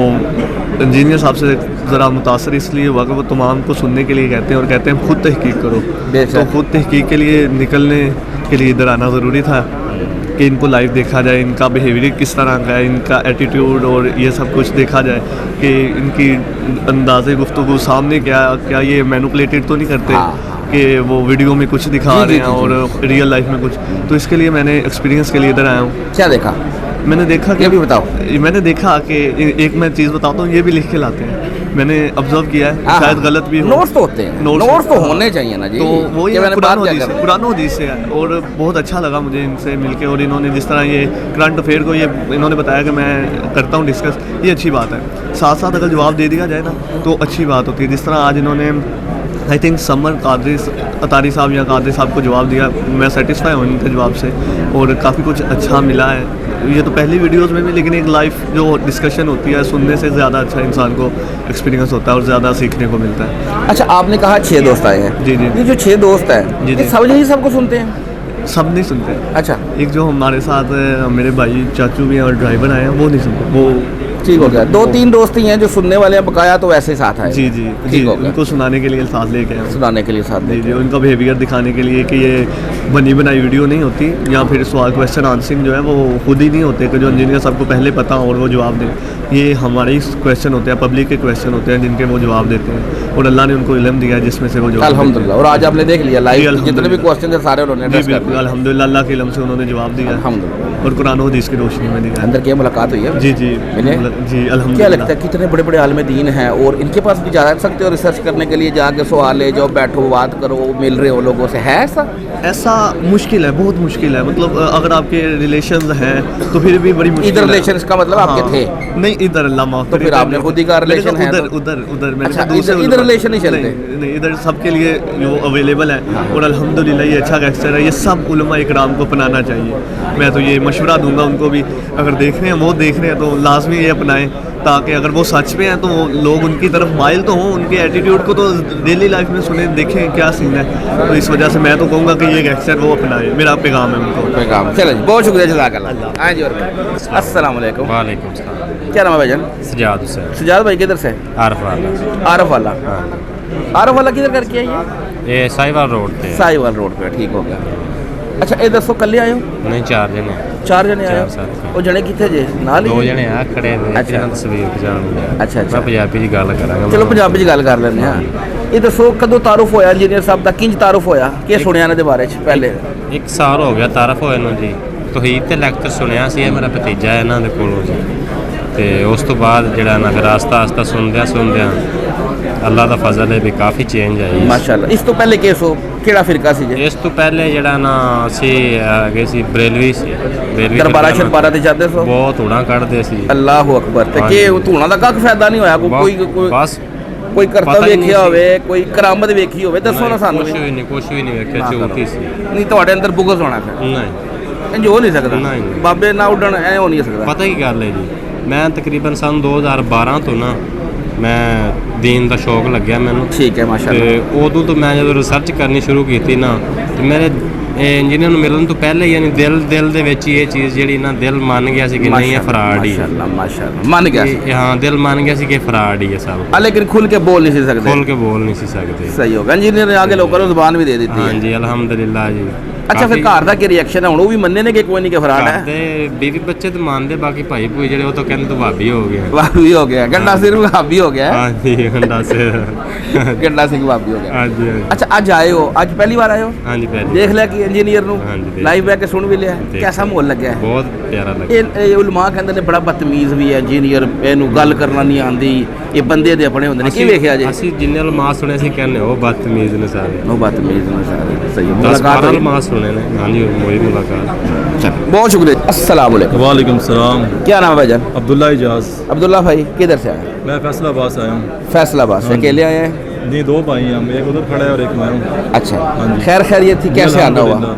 Speaker 7: इंजीनियर साहब से ज़रा मुतासर इसलिए हुआ कि वो तमाम को सुनने के लिए कहते हैं और कहते हैं खुद तहकीक करो। तो खुद तहकीक के लिए निकलने के लिए इधर आना ज़रूरी था कि इनको लाइव देखा जाए, इनका बिहेवियर किस तरह का है, इनका एटीट्यूड और ये सब कुछ देखा जाए कि इनकी अंदाज़े गुफ्तगू सामने क्या ये मैनिपुलेटेड तो नहीं करते कि वो वीडियो में कुछ दिखा रहे हैं और रियल लाइफ में कुछ। तो इसके लिए मैंने एक्सपीरियंस के लिए इधर आया हूँ।
Speaker 3: क्या देखा?
Speaker 7: मैंने देखा कि
Speaker 3: भी बताओ।
Speaker 7: मैंने देखा कि एक मैं चीज़ बताता हूँ, ये भी लिख के लाते हैं, मैंने ऑब्जर्व किया है, शायद गलत भी हो।
Speaker 3: नोट्स तो होते हैं, नोट्स तो होने चाहिए ना जी।
Speaker 7: तो वो ये पुराना हदीस से है और बहुत अच्छा लगा मुझे इनसे मिलके। और इन्होंने जिस तरह ये करंट अफेयर को ये इन्होंने बताया कि मैं करता हूँ डिस्कस, ये अच्छी बात है। साथ साथ अगर जवाब दे दिया जाए ना तो अच्छी बात होती है। जिस तरह आज इन्होंने आई थिंक समर अतारी साहब या कादरी साहब को जवाब दिया, मैं सेटिस्फाई हूँ इनके जवाब से और काफ़ी कुछ अच्छा मिला है। ये तो पहली वीडियोस में भी, लेकिन एक लाइव जो डिस्कशन होती है सुनने से ज़्यादा अच्छा इंसान को एक्सपीरियंस होता है और ज़्यादा सीखने को मिलता है।
Speaker 3: अच्छा, आपने कहा 6 दोस्त आए हैं।
Speaker 7: जी जी।
Speaker 3: ये जो 6 दोस्त हैं ये सब यही सबको सुनते हैं?
Speaker 7: सब नहीं सुनते।
Speaker 3: अच्छा।
Speaker 7: एक जो हमारे साथ मेरे भाई चाचू भी हैं और ड्राइवर आए हैं वो नहीं सुनते। वो
Speaker 3: ठीक हो गया। 2-3 दोस्त ही हैं जो सुनने वाले हैं बकाया, तो वैसे ही साथ आए।
Speaker 7: जी जी
Speaker 3: ठीक हो गया।
Speaker 7: उनको सुनाने के लिए साथ लेके आए,
Speaker 3: सुनाने के लिए साथ
Speaker 7: जी जी, उनका बिहेवियर दिखाने के लिए कि ये बनी बनाई वीडियो नहीं होती, या फिर सवाल क्वेश्चन आंसरिंग जो है वो खुद ही नहीं होते कि जो इंजीनियर सबको पहले पता और वो जवाब दें। ये हमारे ही क्वेश्चन होते हैं, पब्लिक के क्वेश्चन होते हैं जिनके वो जवाब देते हैं और अल्लाह ने उनको इल्म दिया है जिसमें से वो जवाब।
Speaker 3: अल्हम्दुलिल्लाह। और आज आपने देख लिया लाइव जितने भी क्वेश्चन थे सारे उन्होंने एड्रेस कर दिए।
Speaker 7: अल्हम्दुलिल्लाह, अल्लाह के इल्म से उन्होंने जवाब दिया
Speaker 3: अल्हम्दुलिल्लाह
Speaker 7: और कुरान और हदीस की रोशनी में दिया।
Speaker 3: अंदर क्या मुलाकात हुई है?
Speaker 7: जी जी
Speaker 3: मिले
Speaker 7: जी। अल्हम्दुलिल्लाह।
Speaker 3: क्या लगता है कितने बड़े बड़े आलिम दीन हैं और इनके पास भी जा सकते हो रिसर्च करने के लिए, जाके सवाल ले जाओ, बैठो, बात करो, मिल रहे हो लोगों से? है ऐसा
Speaker 7: मुश्किल है, बहुत मुश्किल है। मतलब अगर आपके रिलेशंस हैं तो फिर भी बड़ी मुश्किल।
Speaker 3: इधर रिलेशंस का मतलब आपके थे?
Speaker 7: नहीं, इधर अल्लाह माफ
Speaker 3: तो फिर आपने खुद ही का रिलेशन है?
Speaker 7: उधर
Speaker 3: इधर रिलेशन नहीं चलते?
Speaker 7: नहीं, इधर सबके लिए वो अवेलेबल है और अल्हम्दुलिल्लाह ये अच्छा गैंगस्टर है। ये सब उलमा इकराम को अपनाना चाहिए। मैं तो ये मशवरा दूंगा उनको भी, अगर देख रहे हैं वो देख रहे हैं तो लाजमी ये अपनाएं, ताकि अगर वो सच में हैं तो लोग उनकी तरफ माइल तो हों, उनके एटीट्यूड को तो डेली लाइफ में सुने, देखें क्या सीन है। तो इस वजह से मैं तो कहूँगा कि ये गैंगस्टर वो अपनाए, मेरा पैगाम है उनको।
Speaker 3: पैगाम। चलो बहुत शुक्रिया, जज़ाकल्लाह। हाँ जी। और अस्सलाम वालेकुम।
Speaker 8: वालेकुम सलाम।
Speaker 3: क्या नाम है भाईजान?
Speaker 8: सजाद हुसैन।
Speaker 3: सजाद भाई किधर से?
Speaker 8: आरफ वाला।
Speaker 3: आरफ वाला। आरफ वाला किधर करके आई है?
Speaker 8: ये साहिवाल रोड पे।
Speaker 3: साहिवाल रोड पे, ठीक हो गया। अच्छा, ये दसो कल्ले आए हो?
Speaker 8: नहीं, 4 जने।
Speaker 3: 4 जने आए हो? वो जने कितने जे नाल?
Speaker 8: 2 जने आ खड़े ने।
Speaker 3: अच्छा।
Speaker 8: तस्वीर खिचानी।
Speaker 3: अच्छा अच्छा।
Speaker 8: मैं पंजाबी दी गल करांगा।
Speaker 3: चलो पंजाबी च गल कर लेने हां। ये दसो कदों तारुफ होया इंजीनियर साहब दा, किंज तारुफ होया, के सुनिया इन्हां दे बारे च पहले?
Speaker 8: 1 साल हो गया तारुफ होए ਨੂੰ जी। तौहीद ते लेक्चर सुनिया सी, मेरा भतीजा है इन्हां दे कोलों जी। ते उस तो बाद जेड़ा ना फिर आस्ता आस्ता सुनदियां अल्लाह दा फजल है भी काफ़ी चेंज आई
Speaker 3: माशाअल्लाह। इस तो पहले केस हो किहड़ा फिरका सी जे?
Speaker 8: इस तो पहले जेड़ा ना असी गए सी बरेलवी सी।
Speaker 3: दरबारा शरबारा ते जाते सो
Speaker 8: बहुत धूड़ा कढ़दे सी।
Speaker 3: अल्लाह अकबर। ते के धूड़ा दा कख फायदा नहीं होया? कोई
Speaker 8: बस
Speaker 3: कोई करतब वेखिया होवे, कोई करामत वेखी होवे, दसो ना सानू।
Speaker 8: कुछ भी नहीं वेखिया, झूठी सी।
Speaker 3: नहीं तुहाडे अंदर बुगस होना फिर?
Speaker 8: नहीं,
Speaker 3: इंज हो नहीं सकदा। बाबे ना उडण ऐ हो नहीं सकदा।
Speaker 8: पता की गल है जी, मैं तकरीबन सन 2012 तो ना मैं दीन का शौक लग्या मैनू।
Speaker 3: ठीक है माशाअल्लाह।
Speaker 8: उदों तो मैं जो रिसर्च करनी शुरू की ना तो मेरे इंजीनियर मिलने तो पहले यानी दिल दे विच ये चीज़ जी ना दिल मान गया सी कि नहीं ये फ्रॉड ही है।
Speaker 3: माशाअल्लाह मान गया।
Speaker 8: हाँ, दिल मान गया सी कि फ्रॉड ही है सब।
Speaker 3: लेकिन खुल के बोल नहीं सकते? खुल
Speaker 8: के बोल नहीं सकते।
Speaker 3: सही होगा। इंजीनियर ने आगे लोगों को जुबान भी दे दी।
Speaker 8: हाँ जी, अल्हम्दुलिल्लाह जी।
Speaker 3: अच्छा, फिर घर का क्या रिएक्शन है? वो भी मनने ने कि कोई नहीं के फ्रॉड है?
Speaker 8: बीवी बच्चे तो मानते, बाकी भाई भूई जेडे वो तो कहते तो भाभी हो गया।
Speaker 3: भाभी हो गया, गंडा सिर भाभी हो गया।
Speaker 8: हाँ जी, गंडा सिर
Speaker 3: गंडा सिंह भाभी हो गया।
Speaker 8: हाँ जी।
Speaker 3: अच्छा, आज आए हो? आज पहली बार आए हो?
Speaker 8: हाँ जी, पहली।
Speaker 3: देख लिया कि इंजीनियर नु लाइव बैठ के सुन भी लिया, कैसा माहौल लगा है?
Speaker 8: बहुत प्यारा लगा।
Speaker 3: ये उलमा कहंदे ने बड़ा बदतमीज भी है इंजीनियर, इनू गल करना नहीं आंदी, ये बंदे दे अपने होंदे ने। की वेखिया जे?
Speaker 8: ਅਸੀਂ ਜਿੰਨੇ ਉਲਮਾ ਸੁਣੇ ਸੀ ਕਹਿੰਦੇ ਉਹ ਬਦਤਮੀਜ਼ ਨੇ ਸਾਰੇ।
Speaker 3: ਉਹ ਬਦਤਮੀਜ਼ ਨੇ ਸਾਰੇ। सही है।
Speaker 8: 10-12 उलमा सुने ने। हाँ जी, वही मुलाकात।
Speaker 3: चलो बहुत शुक्रिया। अस्सलाम वालेकुम।
Speaker 10: वालेकुम सलाम।
Speaker 3: क्या नाम है भाईजान?
Speaker 10: अब्दुल्ला इजाज।
Speaker 3: अब्दुल्ला भाई किधर से आए?
Speaker 10: मैं फैसलाबाद से आया हूँ।
Speaker 3: फैसलाबाद से अकेले आए हैं?
Speaker 10: नहीं, 2 भाई हैं हम, एक उधर खड़ा है और एक मैं हूँ।
Speaker 3: अच्छा, खैर खैरियत थी, कैसे आना हुआ?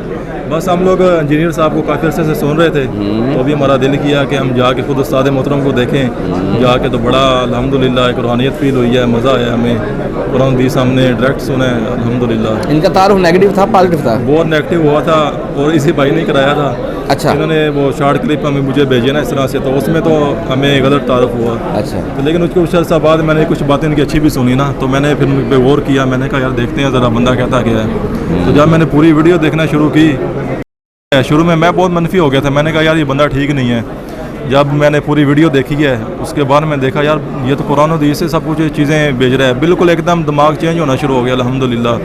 Speaker 10: बस हम लोग इंजीनियर साहब को काफ़ी अर्से से सुन रहे थे, तो अभी हमारा दिल किया कि हम जाके खुद उस्ताद मोहतरम को देखें। जाके तो बड़ा अल्हम्दुलिल्लाह एक रूहानियत फील हुई है, मज़ा आया हमें। कुरान हदीस हमने डायरेक्ट सुना है अल्हम्दुलिल्लाह।
Speaker 3: इनका तारुफ नेगेटिव था पॉजिटिव था?
Speaker 10: बहुत नेगेटिव हुआ था और इसी भाई ने कराया था।
Speaker 3: अच्छा।
Speaker 10: इन्होंने वो शॉर्ट क्लिप हमें मुझे भेजे ना इस तरह से, तो उसमें तो हमें गलत तारुफ हुआ।
Speaker 3: अच्छा।
Speaker 10: तो लेकिन उसके कुछ अर्सा बाद मैंने कुछ बातें इनकी अच्छी भी सुनी ना, तो मैंने फिर उन पर गौर किया। मैंने कहा यार देखते हैं ज़रा बंदा कहता क्या है। तो जब मैंने पूरी वीडियो देखना शुरू की, शुरू में मैं बहुत मनफी हो गया था। मैंने कहा यार ये बंदा ठीक नहीं है। जब मैंने पूरी वीडियो देखी है उसके बाद मैं देखा यार ये तो कुरान हदीस से सब कुछ चीज़ें भेज रहा है, बिल्कुल एकदम दिमाग चेंज होना शुरू हो गया अल्हम्दुलिल्लाह।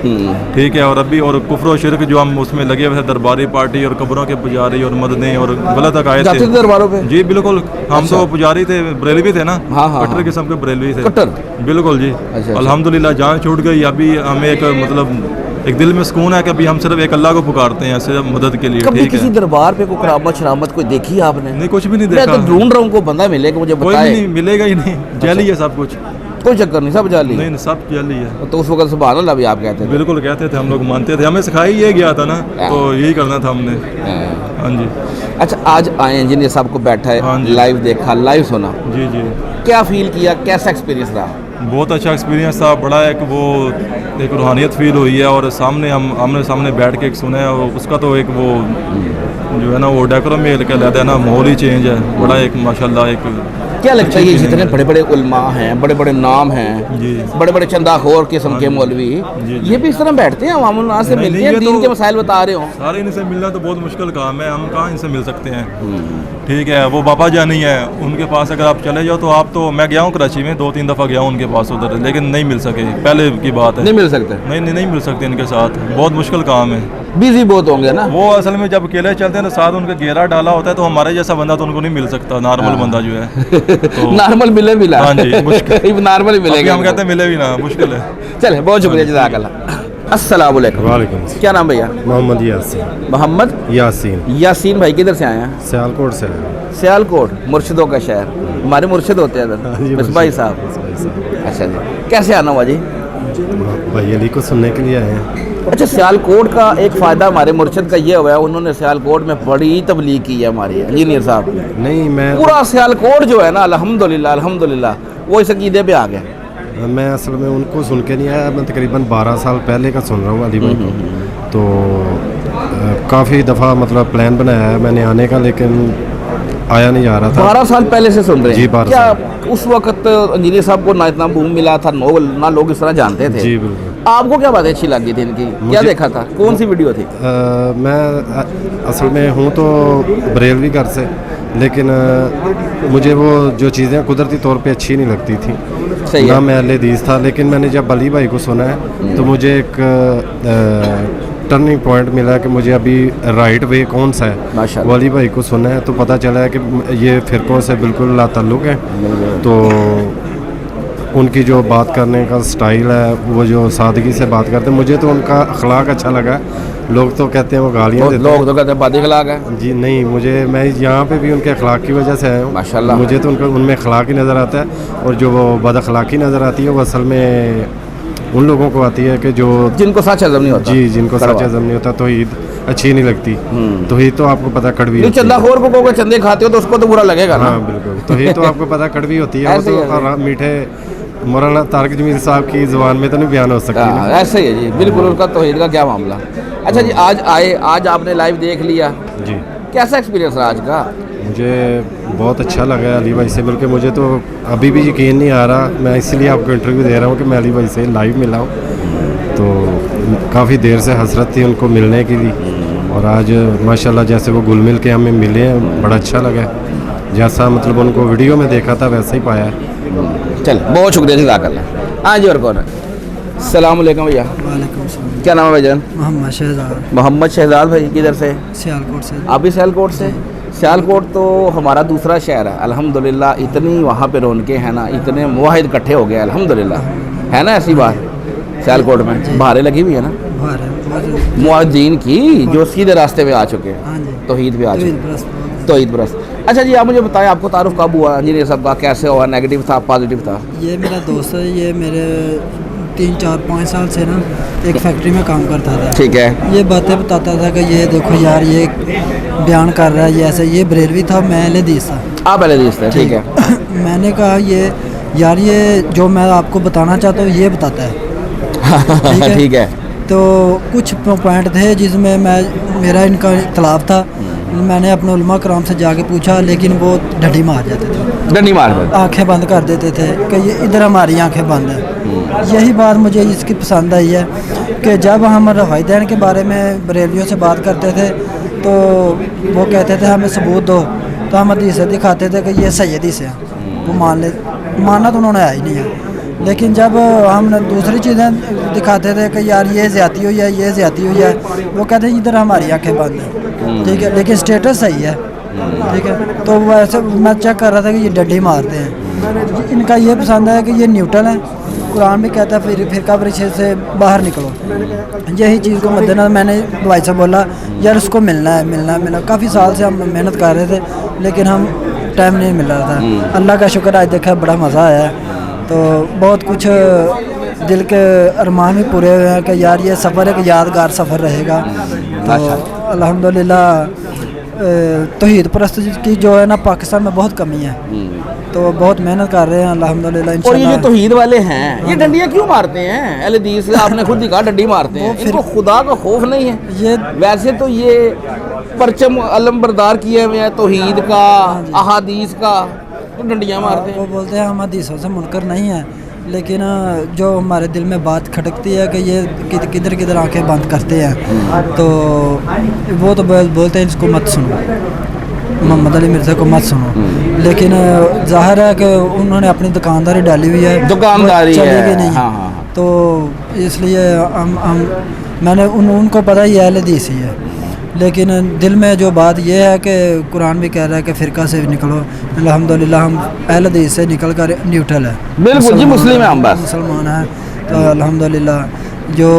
Speaker 10: ठीक है। और अभी और कुफ्र और शिरक जो हम उसमें लगे हुए थे, दरबारी पार्टी और कब्रों के पुजारी और मददें और गलत अकायद थे
Speaker 3: दरबारों पे।
Speaker 10: जी बिल्कुल। हम तो पुजारी थे, बरेलवी थे ना। कट्टर किस्म के बरेलवी थे।
Speaker 3: कट्टर
Speaker 10: बिल्कुल जी। अल्हम्दुलिल्लाह जान छूट गई। अभी हमें एक मतलब एक दिल में सुकून है कि अभी हम सिर्फ एक अल्लाह को पुकारते हैं सिर्फ मदद के लिए।
Speaker 3: कभी
Speaker 10: ठीक
Speaker 3: किसी
Speaker 10: है।
Speaker 3: दरबार पे कोई करामत शरामत कोई देखी आपने?
Speaker 10: नहीं, कुछ भी नहीं
Speaker 3: मैं
Speaker 10: देखा।
Speaker 3: तो ढूंढ रहा हूँ कोई बंदा मिले कि मुझे
Speaker 10: कोई
Speaker 3: बताए।
Speaker 10: भी नहीं मिलेगा ही नहीं, जाली है सब कुछ।
Speaker 3: कोई चक्कर नहीं, सब जाली।
Speaker 10: नहीं सब जाली है।
Speaker 3: तो उस वक्त सुभान अल्लाह भी आप कहते थे?
Speaker 10: बिल्कुल कहते थे, हम लोग मानते थे, हमें सिखाई ये गया था ना, तो यही करना था हमने। हाँ जी।
Speaker 3: अच्छा, आज आए इंजीनियर साहब को बैठा है, लाइव देखा, लाइव सुना।
Speaker 10: जी जी।
Speaker 3: क्या फील किया, कैसा एक्सपीरियंस रहा?
Speaker 10: बहुत अच्छा एक्सपीरियंस था। बड़ा एक वो एक रूहानियत फील हुई है और सामने हम आमने सामने बैठ के एक सुना है और उसका तो एक वो जो है ना वो डेकोरम में कहलाता है ना, माहौल ही चेंज है। बड़ा एक माशाल्लाह एक
Speaker 3: क्या लगता है ये जितने बड़े बड़े उलमा हैं, बड़े बड़े नाम हैं, बड़े बड़े चंदाखोर किस्म के मौलवी, ये भी इस तरह बैठते हैं अवामुल नास से मिलते हैं, दीन के मसाइल बता रहे हो?
Speaker 10: सारे इनसे मिलना तो बहुत मुश्किल काम है, हम कहाँ इनसे मिल सकते हैं। ठीक है। वो बाबा जानी है, उनके पास अगर आप चले जाओ तो आप तो, मैं गया हूँ कराची में 2-3 दफ़ा गया हूँ उनके पास उधर, लेकिन नहीं मिल सके। पहले की बात है,
Speaker 3: नहीं मिल सकते।
Speaker 10: नहीं मिल सकते इनके साथ, बहुत मुश्किल काम है।
Speaker 3: बिजी बहुत होंगे ना वो।
Speaker 10: असल में जब अकेले चलते हैं तो साथ उनका घेरा डाला होता है, तो हमारे जैसा बंदा तो उनको नहीं मिल सकता, नॉर्मल बंदा जो है तो
Speaker 3: नॉर्मल मिले मिला।
Speaker 10: हाँ जी, मुश्किल।
Speaker 3: नॉर्मल मिलेगा,
Speaker 10: हम कहते हैं मिले भी ना, मुश्किल है।
Speaker 3: चले, बहुत शुक्रिया, जज़ाकल्लाह। अस्सलाम वालेकुम।
Speaker 13: वालेकुम।
Speaker 3: क्या नाम भैया?
Speaker 13: मोहम्मद यासीन।
Speaker 3: मोहम्मद
Speaker 13: यासीन।
Speaker 3: यासीन भाई किधर से आए हैं?
Speaker 13: सियालकोट से।
Speaker 3: सियालकोट, मुर्शिदों का शहर। हमारे मुर्शिद होते हैं इधर, मिसबाई साहब। अच्छा जी, कैसे आना हुआ जी?
Speaker 13: भाई अली को सुनने के लिए आए हैं।
Speaker 3: अच्छा, सियालकोट का एक फ़ायदा हमारे मुर्शिद का ये हुआ है, उन्होंने सियालकोट में बड़ी तबलीग की है हमारी इंजीनियर साहब।
Speaker 13: नहीं, मैं
Speaker 3: पूरा सियालकोट जो है ना, अल्हम्दुलिल्लाह अल्हम्दुलिल्लाह वो इस अकीदे पे आ गया।
Speaker 13: मैं असल में उनको सुन के नहीं आया, मैं तकरीबन 12 साल पहले का सुन रहा हूँ अली भाई को। तो काफ़ी दफ़ा मतलब प्लान बनाया है मैंने आने का, लेकिन आया नहीं जा रहा था।
Speaker 3: 12 साल पहले से सुन रहे हैं
Speaker 13: जी? 12
Speaker 3: क्या उस वक्त इंजीनियर साहब को ना इतना बूम मिला था, ना लोग इस तरह जानते थे?
Speaker 13: जी बिल्कुल।
Speaker 3: आपको क्या बात अच्छी लगी थी इनकी, क्या देखा था, कौन सी वीडियो थी?
Speaker 13: मैं असल में हूँ तो बरेलवी घर से, लेकिन मुझे वो जो चीज़ें कुदरती तौर पे अच्छी नहीं लगती थी। ना मैं अहले हदीस था, लेकिन मैंने जब अली भाई को सुना है तो मुझे एक टर्निंग पॉइंट मिला कि मुझे अभी राइट वे कौन सा है, वो अली भाई को सुना है तो पता चला है कि ये फ़िरक़ों से बिल्कुल लाताल्लुक़ है। तो उनकी जो बात करने का स्टाइल है, वो जो सादगी से बात करते हैं, मुझे तो उनका अखलाक अच्छा लगा। लोग तो कहते हैं वो गालियाँ देते हैं,
Speaker 3: लोग तो कहते हैं बादी अखलाक है।
Speaker 13: जी नहीं, मुझे मैं यहाँ पे भी उनके अखलाक की वजह से आया हूँ माशाल्लाह। मुझे तो उनका उनमें अखलाक ही नज़र आता है, और जो वो बद अखलाकी नज़र आती है वो असल में उन लोगों को आती है कि जो
Speaker 3: जिनको सच हज़म नहीं होता।
Speaker 13: जी, जिनको सच हज़म नहीं होता, तो ईद अच्छी नहीं लगती। तो ही तो आपको पता कड़वी,
Speaker 3: चंदाखोर को कहोगे चंदे खाते हो तो उसको तो बुरा लगेगा ना।
Speaker 13: हाँ बिल्कुल। तो ही तो आपको पता कड़वी होती है, वो तो मीठे मौलाना तारिक जमील साहब की ज़ुबान में तो नहीं बयान हो सकती।
Speaker 3: ऐसे ही है जी, बिल्कुल। उनका तौहीद का क्या मामला। अच्छा जी, आज आए, आज आपने लाइव देख लिया जी, कैसा एक्सपीरियंस रहा आज का?
Speaker 13: मुझे बहुत अच्छा लगा अली भाई से मिलकर। मुझे तो अभी भी यकीन नहीं आ रहा, मैं इसलिए आपको इंटरव्यू दे रहा हूँ कि मैं अली भाई से लाइव मिला हूँ। तो काफ़ी देर से हसरत थी उनको मिलने के लिए, और आज माशाल्लाह जैसे वो घुल मिल के हमें मिले हैं, बड़ा अच्छा लगा। जैसा मतलब उनको वीडियो में देखा था वैसा ही पाया है।
Speaker 3: चल, बहुत शुक्रिया जज़ाकल्लाह। हाँ जी, और कौन है? अस्सलाम वालेकुम भैया।
Speaker 5: वालेकुम सलाम।
Speaker 3: क्या नाम है भाईजान?
Speaker 5: मोहम्मद शहजाद।
Speaker 3: मोहम्मद शहजाद भाई किधर से?
Speaker 5: सियालकोट से।
Speaker 3: आप भी सियालकोट से? सियालकोट तो हमारा दूसरा शहर है अल्हम्दुलिल्लाह। इतनी वहाँ पे रौनकें हैं ना, इतने मुवाहिद इकट्ठे हो गए अल्हम्दुलिल्लाह, है ना ऐसी बात? सियालकोट में भारे लगी हुई है ना, मुआजिन की जो सीधे रास्ते पे आ चुके हैं, तौहीद पे आ चुके, तौहीद परस्त। अच्छा जी, आप मुझे बताएं आपको तारुफ कब हुआ इंजीनियर साहब का, कैसे हुआ, नेगेटिव था पॉजिटिव था?
Speaker 5: ये मेरा दोस्त है, ये मेरे 3 4 5 साल से ना एक फैक्ट्री में काम करता था।
Speaker 3: ठीक है।
Speaker 5: ये बातें बताता था कि ये देखो यार ये बयान कर रहा है ये ऐसे, ये बरेलवी था, मैं अहले हदीस था।
Speaker 3: आप अहले हदीस थे, ठीक है।
Speaker 5: मैंने कहा ये यार ये जो मैं आपको बताना चाहता हूँ ये बताता है।
Speaker 3: ठीक है।
Speaker 5: तो कुछ पॉइंट थे जिसमें मेरा इनका इख्तलाफ था। मैंने अपने उलमा कराम से जाके पूछा, लेकिन वो डंडी मार जाते थे,
Speaker 3: डंडी मार देते,
Speaker 5: आंखें बंद कर देते थे कि ये इधर हमारी आंखें बंद है। यही बात मुझे इसकी पसंद आई है कि जब हम रफ़ाइदैन के बारे में बरेलियों से बात करते थे तो वो कहते थे हमें सबूत दो, तो हम हदीसें दिखाते थे कि ये सही हदीस है, वो मानना तो उन्होंने आया ही नहीं है। लेकिन जब हम दूसरी चीज़ें दिखाते थे कि यार ये ज़्यादती हुई है, ये ज़्यादती हुई है, वो कहते हैं इधर हमारी आंखें बंद है। ठीक है, लेकिन स्टेटस सही है। ठीक है, तो वैसे मैं चेक कर रहा था कि ये डंडी मारते हैं। इनका ये पसंद है कि ये न्यूट्रल है। कुरान भी कहता है फिरका परिषद से बाहर निकलो। यही चीज़ को मद्देनजर मैंने भाई से बोला यार उसको मिलना है। काफ़ी साल से हम मेहनत कर रहे थे लेकिन हम टाइम नहीं मिल रहा था। अल्लाह का शुक्र आज देखा बड़ा मज़ा आया है। तो बहुत कुछ दिल के अरमान भी पूरे हुए हैं कि यार ये सफ़र एक यादगार सफ़र रहेगा। तो अल्हम्दुलिल्लाह तौहीद परस्त की जो है ना पाकिस्तान में बहुत कमी है, तो बहुत मेहनत कर रहे हैं अल्हम्दुलिल्लाह।
Speaker 3: और ये जो तौहीद वाले हैं ये डंडियाँ क्यों मारते हैं? अहले हदीस आपने खुद ही कहा डंडी मारते हैं, इनको खुदा का खौफ नहीं है? ये वैसे तो ये परचम अलमबरदार किए हुए हैं तौहीद का, अहादीस का, तो डंडियाँ मारते हैं।
Speaker 5: वो बोलते हैं हम हदीसों से मुनकर नहीं है, लेकिन जो हमारे दिल में बात खटकती है कि ये किधर किधर आंखें बंद करते हैं, तो वो तो बोलते हैं इसको मत सुनो, मोहम्मद अली मिर्ज़ा को मत सुनो। लेकिन जाहिर है कि उन्होंने अपनी दुकानदारी डाली हुई है,
Speaker 3: दुकानदारी
Speaker 5: चलेगी नहीं।
Speaker 3: हाँ।
Speaker 5: तो इसलिए मैंने उनको पता ही अहले हदीस ही है, लेकिन दिल में जो बात यह है कि कुरान भी कह रहा है कि फ़िरका से निकलो। अल्हम्दुलिल्लाह हम अहले हदीस से निकल कर न्यूट्रल है,
Speaker 3: बिल्कुल जी, मुस्लिम है हम, बस
Speaker 5: मुसलमान हैं। तो अल्हम्दुलिल्लाह जो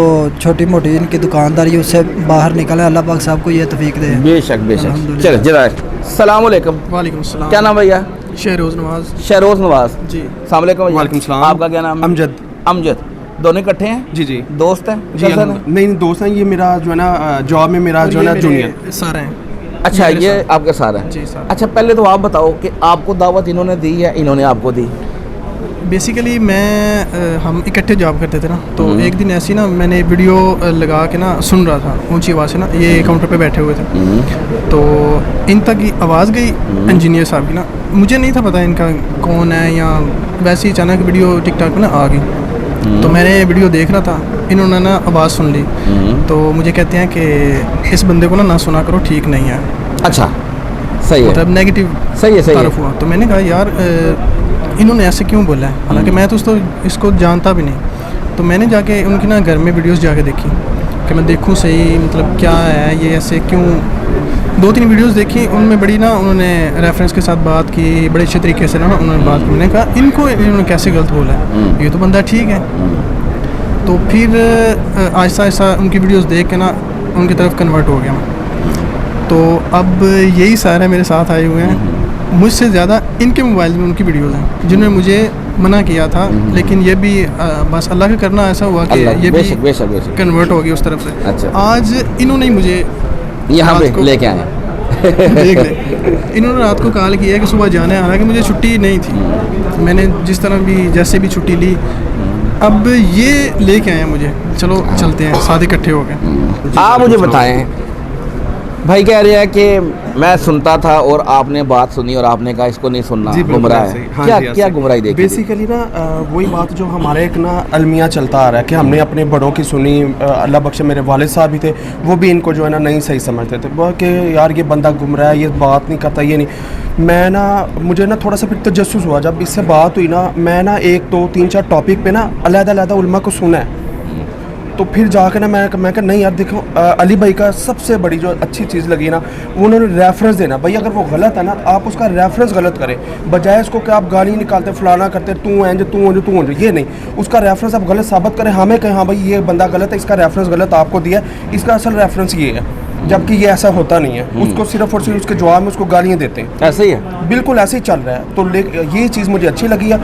Speaker 5: छोटी मोटी इनकी दुकानदारी उससे बाहर निकले, अल्लाह पाक साहब को ये तौफीक दे।
Speaker 3: बेशक बेशक। चलो जरा सलाम अलैकुम।
Speaker 9: वालेकुम सलाम।
Speaker 3: क्या नाम भैया?
Speaker 9: शहरोज़ नवाज।
Speaker 3: शहरोज़ नवाज जी। सलाम अलैकुम।
Speaker 9: वालेकुम सलाम।
Speaker 3: आपका क्या नाम?
Speaker 9: अमजद।
Speaker 3: अमजद। दोनों इकट्ठे हैं?
Speaker 9: जी जी।
Speaker 3: दोस्त हैं?
Speaker 9: जी नहीं दोस्त हैं, ये मेरा जो है ना जॉब में मेरा जो है ना जूनियर सारे हैं।
Speaker 3: अच्छा, ये आपके साथ हैं जी सर। अच्छा, पहले तो आप बताओ कि आपको दावत इन्होंने दी या इन्होंने आपको दी?
Speaker 14: बेसिकली हम इकट्ठे जॉब करते थे ना, तो एक दिन ऐसी ना मैंने वीडियो लगा के ना सुन रहा था ऊंची आवाज़ से ना, ये काउंटर पे बैठे हुए थे, तो इन तक आवाज़ गई इंजीनियर साहब की ना, मुझे नहीं था पता इनका कौन है, या वैसे ही अचानक वीडियो टिकटॉक पे ना आ गई। तो मैंने वीडियो देख रहा था, इन्होंने ना आवाज़ सुन ली, तो मुझे कहते हैं कि इस बंदे को ना सुना करो, ठीक नहीं है।
Speaker 3: अच्छा, सही है,
Speaker 14: मतलब नेगेटिव
Speaker 3: सही है,
Speaker 14: तारुफ हुआ। तो मैंने कहा यार इन्होंने ऐसे क्यों बोला है, हालांकि मैं तो इसको जानता भी नहीं। तो मैंने जाके उनकी ना घर में वीडियोस जाके देखी कि मैं देखूं सही मतलब क्या है, ये ऐसे क्यों। 2-3 वीडियोस देखी, उनमें बड़ी ना उन्होंने रेफरेंस के साथ बात की, बड़े अच्छे तरीके से ना उन्होंने बात की। मैंने कहा इन्होंने कैसे गलत बोला है, ये तो बंदा ठीक है। तो फिर आहिस्ता आहिस्ता उनकी वीडियोस देख के ना उनकी तरफ कन्वर्ट हो गया मैं। तो अब यही सारे मेरे साथ आए हुए हैं, मुझसे ज़्यादा इनके मोबाइल में उनकी वीडियोस हैं जिन्होंने मुझे मना किया था, लेकिन ये भी बस अल्लाह का करना ऐसा हुआ कि ये भी कन्वर्ट हो गया उस तरफ से।
Speaker 3: अच्छा।
Speaker 14: आज इन्होंने ही मुझे
Speaker 3: यहाँ पे लेके आए
Speaker 14: देख ले। इन्होंने रात को कॉल किया कि सुबह जाना है, हालांकि मुझे छुट्टी नहीं थी, मैंने जिस तरह भी जैसे भी छुट्टी ली। अब ये लेके आए मुझे, चलो चलते हैं, साथ इकट्ठे हो गए।
Speaker 3: आप मुझे बताएं, भाई कह रहे हैं कि मैं सुनता था और आपने बात सुनी और आपने कहा इसको नहीं सुनना, गुमराह है।
Speaker 9: हाँ
Speaker 3: क्या
Speaker 9: जी,
Speaker 3: क्या गुमराही देखी?
Speaker 9: बेसिकली ना वही बात जो हमारे एक ना अलमिया चलता आ रहा है कि हमने अपने बड़ों की सुनी। अल्लाह बख्शे मेरे वालिद साहब भी थे, वो भी इनको जो है ना नहीं सही समझते थे, वो कि यार ये बंदा गुमराह है, ये बात नहीं करता, ये नहीं। मैं ना मुझे ना थोड़ा सा फिर तजस्सुस हुआ, जब इससे बात हुई ना, मैं ना 1 2 3 4 टॉपिक पे ना अलग-अलग उलमा को सुना है। तो फिर जाकर ना मैं कहा नहीं यार देखो, अली भाई का सबसे बड़ी जो अच्छी चीज़ लगी ना, वो उन्होंने रेफरेंस देना। भाई अगर वो गलत है ना, आप उसका रेफरेंस गलत करें, बजाय इसको कि आप गाली निकालते फलाना करते, तू एंज तू हो तू हो, ये नहीं, उसका रेफरेंस आप गलत साबित करें, हमें कहें हाँ भाई ये बंदा गलत है, इसका रेफरेंस गलत आपको दिया है, इसका असल रेफरेंस ये है। जबकि ये ऐसा होता नहीं है। उसको सिर्फ और सिर्फ उसके जवाब में उसको गालियाँ देते हैं।
Speaker 3: ऐसे ही है,
Speaker 9: बिल्कुल ऐसे ही चल रहा है। तो ये चीज़ मुझे अच्छी लगी है।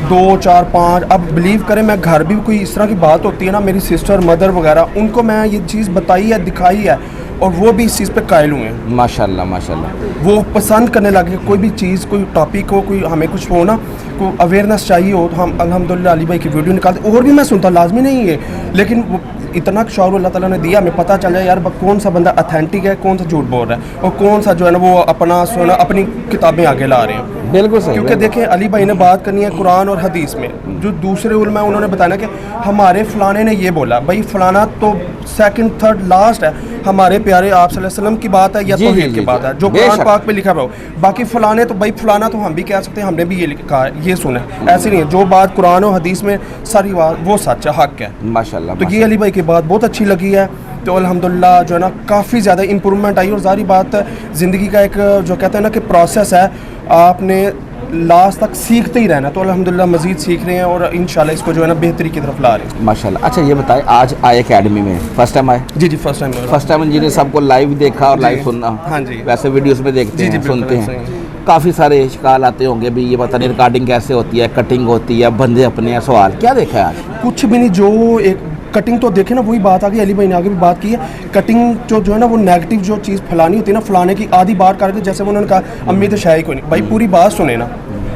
Speaker 9: 2 4 5 अब बिलीव करें, मैं घर भी कोई इस तरह की बात होती है ना, मेरी सिस्टर मदर वगैरह, उनको मैं ये चीज़ बताई है, दिखाई है, और वो भी इस चीज़ पे कायल हुए हैं।
Speaker 3: माशाल्लाह माशाल्लाह।
Speaker 9: वो पसंद करने लगे। कोई भी चीज़, कोई टॉपिक हो, कोई हमें कुछ हो ना, कोई अवेयरनेस चाहिए हो, तो हम अल्हम्दुलिल्लाह अली भाई की वीडियो निकालते। और भी मैं सुनता, लाजमी नहीं है, लेकिन वो इतना शौर अल्लाह ताला ने दिया, हमें पता चल जाए यार कौन सा बंदा अथेंटिक है, कौन सा झूठ बोल रहा है, और कौन सा जो है ना वो अपना सुना अपनी किताबें आगे ला रहे हैं।
Speaker 3: बिल्कुल सही।
Speaker 9: क्योंकि देखें, अली भाई ने बात करनी है कुरान और हदीस में, जो दूसरे उलमा उन्होंने बताया कि हमारे फलाने ने ये बोला, भाई फलाना तो सेकंड थर्ड लास्ट है, हमारे प्यारे आप सल्लल्लाहु अलैहि वसल्लम की बात है या तौहीद की बात है, जो कुरान पाक में लिखा हुआ हो। बाकी फलाने तो भाई फलाना तो हम भी कह सकते हैं, हमने भी ये कहा है, ये सुना है। ऐसे नहीं है, जो बात कुरान और हदीस में सारी बात वो सच है, हक है
Speaker 3: माशाल्लाह।
Speaker 9: तो ये अली भाई की बात बहुत अच्छी लगी है। तो अल्हम्दुलिल्लाह जो है ना काफ़ी ज़्यादा इम्प्रूवमेंट आई। और सारी बात ज़िंदगी का एक जो कहते हैं ना कि प्रोसेस है, आपने लास्ट तक सीखते ही रहना। तो अल्हम्दुलिल्लाह मज़ीद सीख रहे हैं और इंशाल्लाह इसको जो है ना बेहतरी की तरफ ला रहे हैं
Speaker 3: माशाल्लाह। अच्छा ये बताएं, आज आए एकेडमी में फर्स्ट टाइम आए?
Speaker 9: जी जी first time.
Speaker 3: First time engineer साहब को लाइव देखा और लाइव सुनना।
Speaker 9: हाँ जी,
Speaker 3: वैसे वीडियोस में देखते हैं, सुनते हैं, काफ़ी सारे शिकाल आते होंगे भी, ये पता नहीं रिकॉर्डिंग कैसे होती है, कटिंग होती है, बंदे अपने हैं, सवाल क्या देखा है आज?
Speaker 9: कुछ भी नहीं। जो एक कटिंग तो देखे ना, वही बात आ गई, अली भाई ने आगे भी बात की है। कटिंग जो है ना वो नेगेटिव जो चीज़ फैलानी होती है ना, फलाने की आधी बात करके, जैसे उन्होंने कहा अम्मी तो शायद कोई नहीं, भाई पूरी बात सुने ना।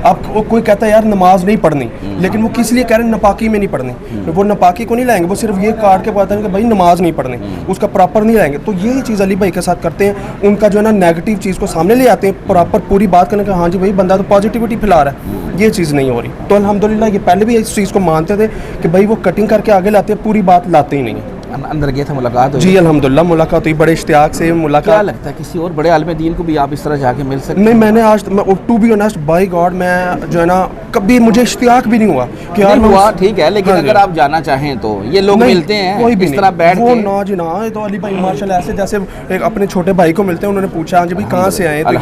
Speaker 9: अब कोई कहता है यार नमाज नहीं पढ़नी, लेकिन वो किस लिए कह रहे हैं नपाकी में नहीं पढ़नी, वो नपाकी को नहीं लाएंगे, वो सिर्फ ये काट के बताएंगे कि भाई नमाज नहीं पढ़नी, उसका प्रॉपर नहीं लाएंगे। तो यही चीज़ अली भाई के साथ करते हैं, उनका जो है ना नेगेटिव चीज़ को सामने ले आते हैं, प्रॉपर पूरी बात करने का, हाँ जी भाई बंदा तो पॉजिटिविटी फैला रहा है, ये चीज़ नहीं हो रही। तो अल्हम्दुलिल्लाह ये पहले भी इस चीज़ को मानते थे कि भाई वो कटिंग करके आगे लाते हैं, पूरी बात लाते ही नहीं है।
Speaker 3: अंदर गए थे, मुलाकात हुई?
Speaker 9: जी अल्हम्दुलिल्लाह मुलाकात हुई, बड़े इश्तियाक से मुलाकात।
Speaker 3: क्या लगता है किसी और बड़े आलिम दीन को भी आप इस तरह जाके मिल सकते?
Speaker 9: नहीं, मैंने आज to be honest by God, मैं जो है ना कभी मुझे इश्तियाक भी नहीं हुआ कि यार
Speaker 3: हुआ, ठीक है, लेकिन अगर आप जाना चाहें तो ये लोग मिलते हैं इस तरह बैठ के?
Speaker 9: वो ना जी ना, तो अली भाई माशाल्लाह ऐसे जैसे एक अपने छोटे भाई को मिलते हैं, उन्होंने पूछा हाँ जी भाई कहाँ से आए, तो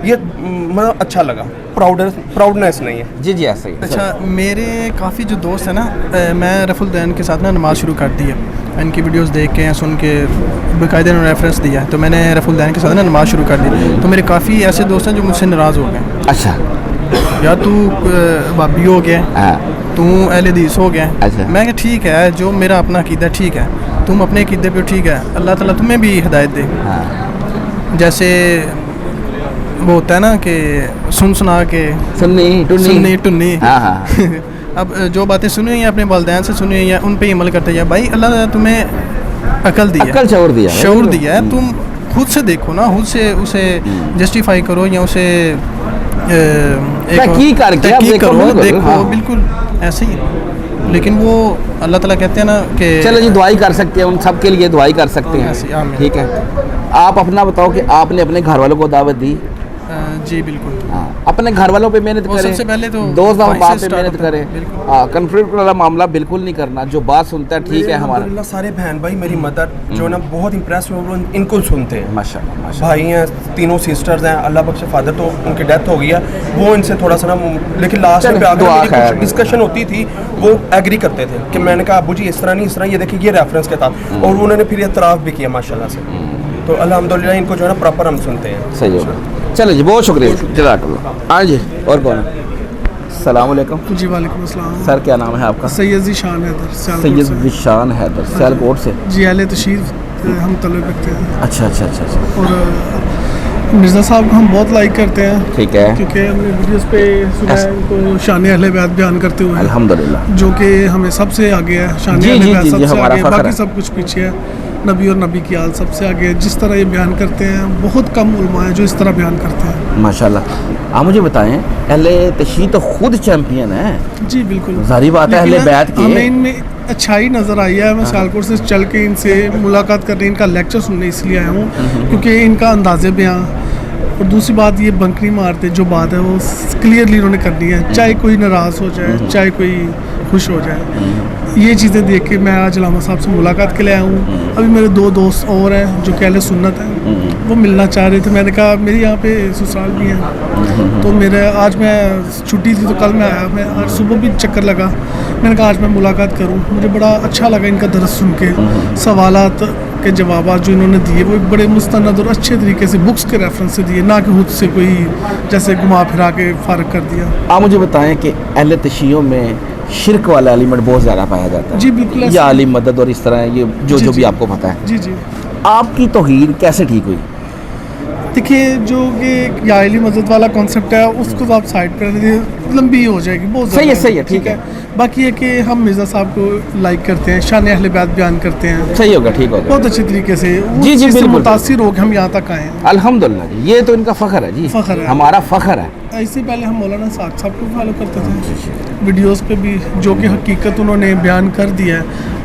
Speaker 9: ये मतलब अच्छा लगा, प्राउडनेस नहीं है।
Speaker 3: जी जी ऐसे ही।
Speaker 14: अच्छा, मेरे काफ़ी जो दोस्त हैं ना, मैं रफुल दैन के साथ ना नमाज़ शुरू कर दी है, इनकी वीडियोस देख के सुन के बाकायदा उन्होंने रेफरेंस दिया है, तो मैंने रफुल दैन के साथ ना नमाज़ शुरू कर दी। तो मेरे काफ़ी ऐसे दोस्त हैं जो मुझसे नाराज़ हो गए।
Speaker 3: अच्छा,
Speaker 14: यार तू बाबी हो गया, तू अहले हदीस हो गया।
Speaker 3: अच्छा।
Speaker 14: मैं कि ठीक है, जो मेरा अपना अकीदा ठीक है, तुम अपने अकीदे पे ठीक है, अल्लाह ताला तुम्हें भी हिदायत दे। जैसे वो होता है ना कि सुना के सुन्नी टुन्नी। अब जो बातें सुनी हुई हैं अपने वालिदैन से सुनी हुई हैं, उन पे ही अमल करते हैं। भाई अल्लाह ने तुम्हें अकल दी है, शऊर दिया है, तुम खुद से देखो ना, खुद से उसे जस्टिफाई करो या उसे तहकीक करो, देखो बिल्कुल ऐसे ही। लेकिन वो अल्लाह ताला कहते हैं ना कि
Speaker 3: चलो जी दुआई कर सकते हैं, उन सब के लिए दुआई कर सकते हैं, ठीक है। आप अपना बताओ कि आपने अपने घर वालों को दावत दी?
Speaker 14: जी बिल्कुल।
Speaker 3: अपने घर वालों पे मेहनत करें,
Speaker 14: सबसे पहले तो
Speaker 3: दोस्त बात पे मेहनत करें, कन्फ्लिक्ट वाला मामला बिल्कुल नहीं करना, जो बात सुनता है ठीक है। हमारा
Speaker 9: सारे बहन भाई, मेरी मदर जो ना बहुत इंप्रेस हुए, इनको सुनते हैं
Speaker 3: माशाल्लाह।
Speaker 9: भाई हैं, तीनों सिस्टर्स हैं, अल्लाह बख्शे, फादर तो उनकी डेथ हो गई है, वो इनसे थोड़ा सा ना, लेकिन लास्ट में आकर डिस्कशन होती थी, वो एग्री करते थे कि मैंने कहा अबू जी इस तरह नहीं, इस तरह, ये देखिए ये रेफरेंस के साथ, और उन्होंने फिर एतराफ़ भी किया माशाल्लाह से। तो अल्हम्दुलिल्लाह इनको जो है ना प्रॉपर हम सुनते हैं।
Speaker 3: सही हो, चलो जी बहुत शुक्रिया जज़ाकल्लाह। हाँ जी, और कौन है? अस्सलाम वालेकुम।
Speaker 14: जी वालेकुम अस्सलाम।
Speaker 3: सर क्या नाम है आपका?
Speaker 14: सैयद ज़ीशान हैदर।
Speaker 3: सैयद ज़ीशान हैदर, सियालकोट से?
Speaker 14: जी, अहले तशरीफ़ हम तल्लुक़ रखते हैं।
Speaker 3: अच्छा अच्छा अच्छा अच्छा।
Speaker 14: और मिर्ज़ा साहब को हम बहुत लाइक करते हैं,
Speaker 3: ठीक है,
Speaker 14: क्योंकि हमने वीडियोस पे सुना है उनको शान अहले बैत बयान करते हुए,
Speaker 3: अल्हम्दुलिल्लाह,
Speaker 14: जो कि हमें सबसे आगे है। शान अहले बैत सबसे आगे, बाकी सब कुछ पीछे है। नबी और नबी की आल सबसे आगे। जिस तरह ये बयान करते हैं, बहुत कम उलमा है जो इस तरह बयान करते हैं
Speaker 3: माशाल्लाह। आप मुझे बताएं, अहले तशरीह तो खुद चैंपियन है।
Speaker 14: जी बिल्कुल,
Speaker 3: जारी बात है, अहले बैत की
Speaker 14: हमें इनमें अच्छाई नज़र आई है। मैं सियालकोट से चल के इनसे मुलाकात करने, इनका लेक्चर सुनने इसलिए आया हूँ क्योंकि इनका अंदाज़े बयां, और दूसरी बात ये बंकरी मारते जो बात है वो क्लियरली उन्होंने करनी है, चाहे कोई नाराज़ हो जाए, चाहे कोई खुश हो जाए। ये चीज़ें देख के मैं आज अल्लामा साहब से मुलाकात के लिए आया हूँ। अभी मेरे 2 दोस्त और हैं जो कि अहले सुन्नत हैं, वो मिलना चाह रहे थे। मैंने कहा मेरे यहाँ पे ससुराल भी हैं, तो मेरे आज मैं छुट्टी थी तो कल मैं आया, मैं आज सुबह भी चक्कर लगा। मैंने कहा आज मैं मुलाकात करूँ। मुझे बड़ा अच्छा लगा इनका दर्स सुन के, सवालात के जवाब जो इन्होंने दिए वो एक बड़े मुस्तनद और अच्छे तरीके से बुक्स के रेफरेंस से दिए, ना कि खुद से कोई जैसे घुमा फिरा के फ़ारग कर दिया।
Speaker 3: आप मुझे बताएं कि अहले तशय्युओं में शिरक वाला एलिमेंट बहुत ज़्यादा पाया जाता है।
Speaker 14: जी बिल्कुल,
Speaker 3: या आली मदद और इस तरह ये जो भी आपको पता है।
Speaker 14: जी जी।
Speaker 3: आपकी तौहीद कैसे ठीक हुई?
Speaker 14: देखिए, जो ये आइली मदद वाला कॉन्सेप्ट है उसको तो आप साइड पर रख दीजिए, लंबी हो जाएगी बहुत।
Speaker 3: सही है ठीक है।
Speaker 14: बाकी है कि हम मिर्ज़ा साहब को लाइक करते हैं, शान अहले बैत बयान करते हैं।
Speaker 3: सही होगा, ठीक होगा,
Speaker 14: बहुत अच्छे तरीके से
Speaker 3: जी बिल्कुल
Speaker 14: मुतासिर हो के हम यहाँ तक आए हैं।
Speaker 3: अल्हम्दुलिल्लाह जी, ये तो इनका फ़ख्र है जी,
Speaker 14: फ़ख्र है,
Speaker 3: हमारा फ़ख्र है।
Speaker 14: इससे पहले हम मौलाना साद साहब को फॉलो करते थे वीडियोस पे भी, जो कि हकीकत उन्होंने बयान कर दिया है।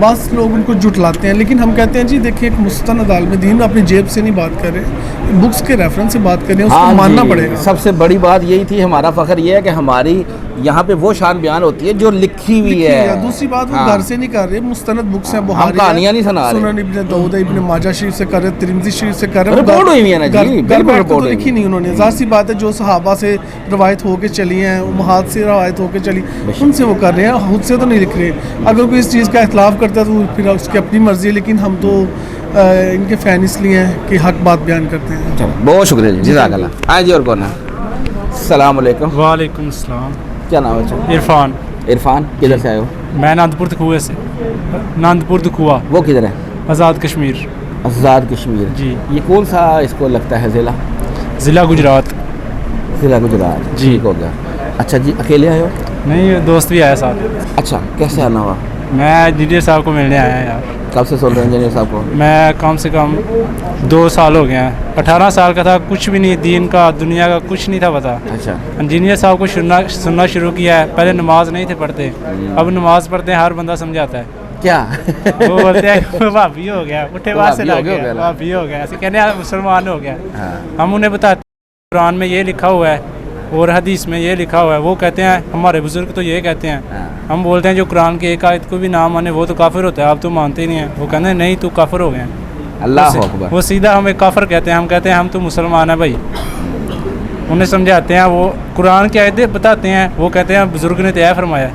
Speaker 14: बस लोग उनको जुटलाते हैं, लेकिन हम कहते हैं जी देखिए, एक मुस्तनद आलिम दीन अपनी जेब से नहीं बात कर रहे, बुक्स के रेफरेंस से बात कर रहे हैं, उसको मानना पड़ेगा।
Speaker 3: सबसे बड़ी बात यही थी, हमारा फ़ख्र ये है कि हमारी यहाँ पे वो शान बयान होती है जो लिखी हुई है।
Speaker 14: दूसरी बात, वो घर से नहीं कर रहे, मुस्तनद बुक्स हैं, बुखारी
Speaker 3: कहानियाँ नहीं सुना रहे,
Speaker 14: सुनन इब्न दाऊद इब्न माजा शरीफ से कर रहे, तिरमिज़ी शरीफ से कर रहे,
Speaker 3: रिपोर्ट हुई है ना जी, बिल्कुल रिपोर्ट
Speaker 14: लिखी नहीं उन्होंने। ज़ाहिर सी बात है, जो सहाबा से रवायत होके चली हैं, उम्महात से रवायत होके चली, उनसे वो कर रहे हैं, खुद से तो नहीं लिख रहे। अगर कोई इस चीज़ का इख्तिलाफ करता है तो फिर उसकी अपनी मर्जी है, लेकिन हम तो इनके फ़ैन इसलिए हैं कि हक बात बयान करते हैं।
Speaker 3: बहुत शुक्रिया जी, जज़ाकल्लाह। हाँ जी, और कौन है? अस्सलाम वालेकुम।
Speaker 12: वालेकुम सलाम।
Speaker 3: क्या नाम है?
Speaker 12: इरफान।
Speaker 3: इरफान, किधर से आए हो?
Speaker 12: मैं नांदपुर दखुआ से। नांदपुर दखुआ।
Speaker 3: वो किधर है?
Speaker 12: आज़ाद कश्मीर।
Speaker 3: आज़ाद कश्मीर
Speaker 12: जी।
Speaker 3: ये कौन सा इसको लगता है ज़िला?
Speaker 12: ज़िला गुजरात।
Speaker 3: ज़िला गुजरात,
Speaker 12: जी।
Speaker 3: ठीक हो गया। अच्छा जी, अकेले आए हो?
Speaker 12: नहीं, दोस्त भी आया साथ।
Speaker 3: अच्छा, कैसे आना हुआ?
Speaker 12: मैं इंजीनियर साहब को मिलने आया यार।
Speaker 3: कब से सुन रहे हैं इंजीनियर साहब को?
Speaker 12: मैं कम से कम 2 साल हो गए हैं। 18 साल का था, कुछ भी नहीं, दीन का दुनिया का कुछ नहीं था पता।
Speaker 3: अच्छा।
Speaker 12: इंजीनियर साहब को सुनना शुरू किया है। पहले नमाज नहीं थे पढ़ते, अब नमाज पढ़ते हैं, हर बंदा समझाता है।
Speaker 3: क्या?
Speaker 12: वो बोलते हैं भाभी हो गया, उठे बात से लग गया, भाभी हो गया, ऐसे कहने मुसलमान हो गया। हम उन्हें बताते कुरान में ये लिखा हुआ है और हदीस में ये लिखा हुआ है, वो कहते हैं हमारे बुजुर्ग तो ये कहते हैं। हम बोलते हैं जो कुरान की एक आयत को भी ना माने वो तो काफिर होता है, आप तो मानते ही नहीं हैं। वो कहते हैं नहीं, तू काफिर हो गया।
Speaker 3: अल्लाह अकबर।
Speaker 12: वो सीधा हमें काफिर कहते हैं, हम कहते हैं हम तो मुसलमान हैं भाई। उन्हें समझाते हैं, वो कुरान की आयतें बताते हैं, वो कहते हैं बुजुर्ग ने तय फरमाया।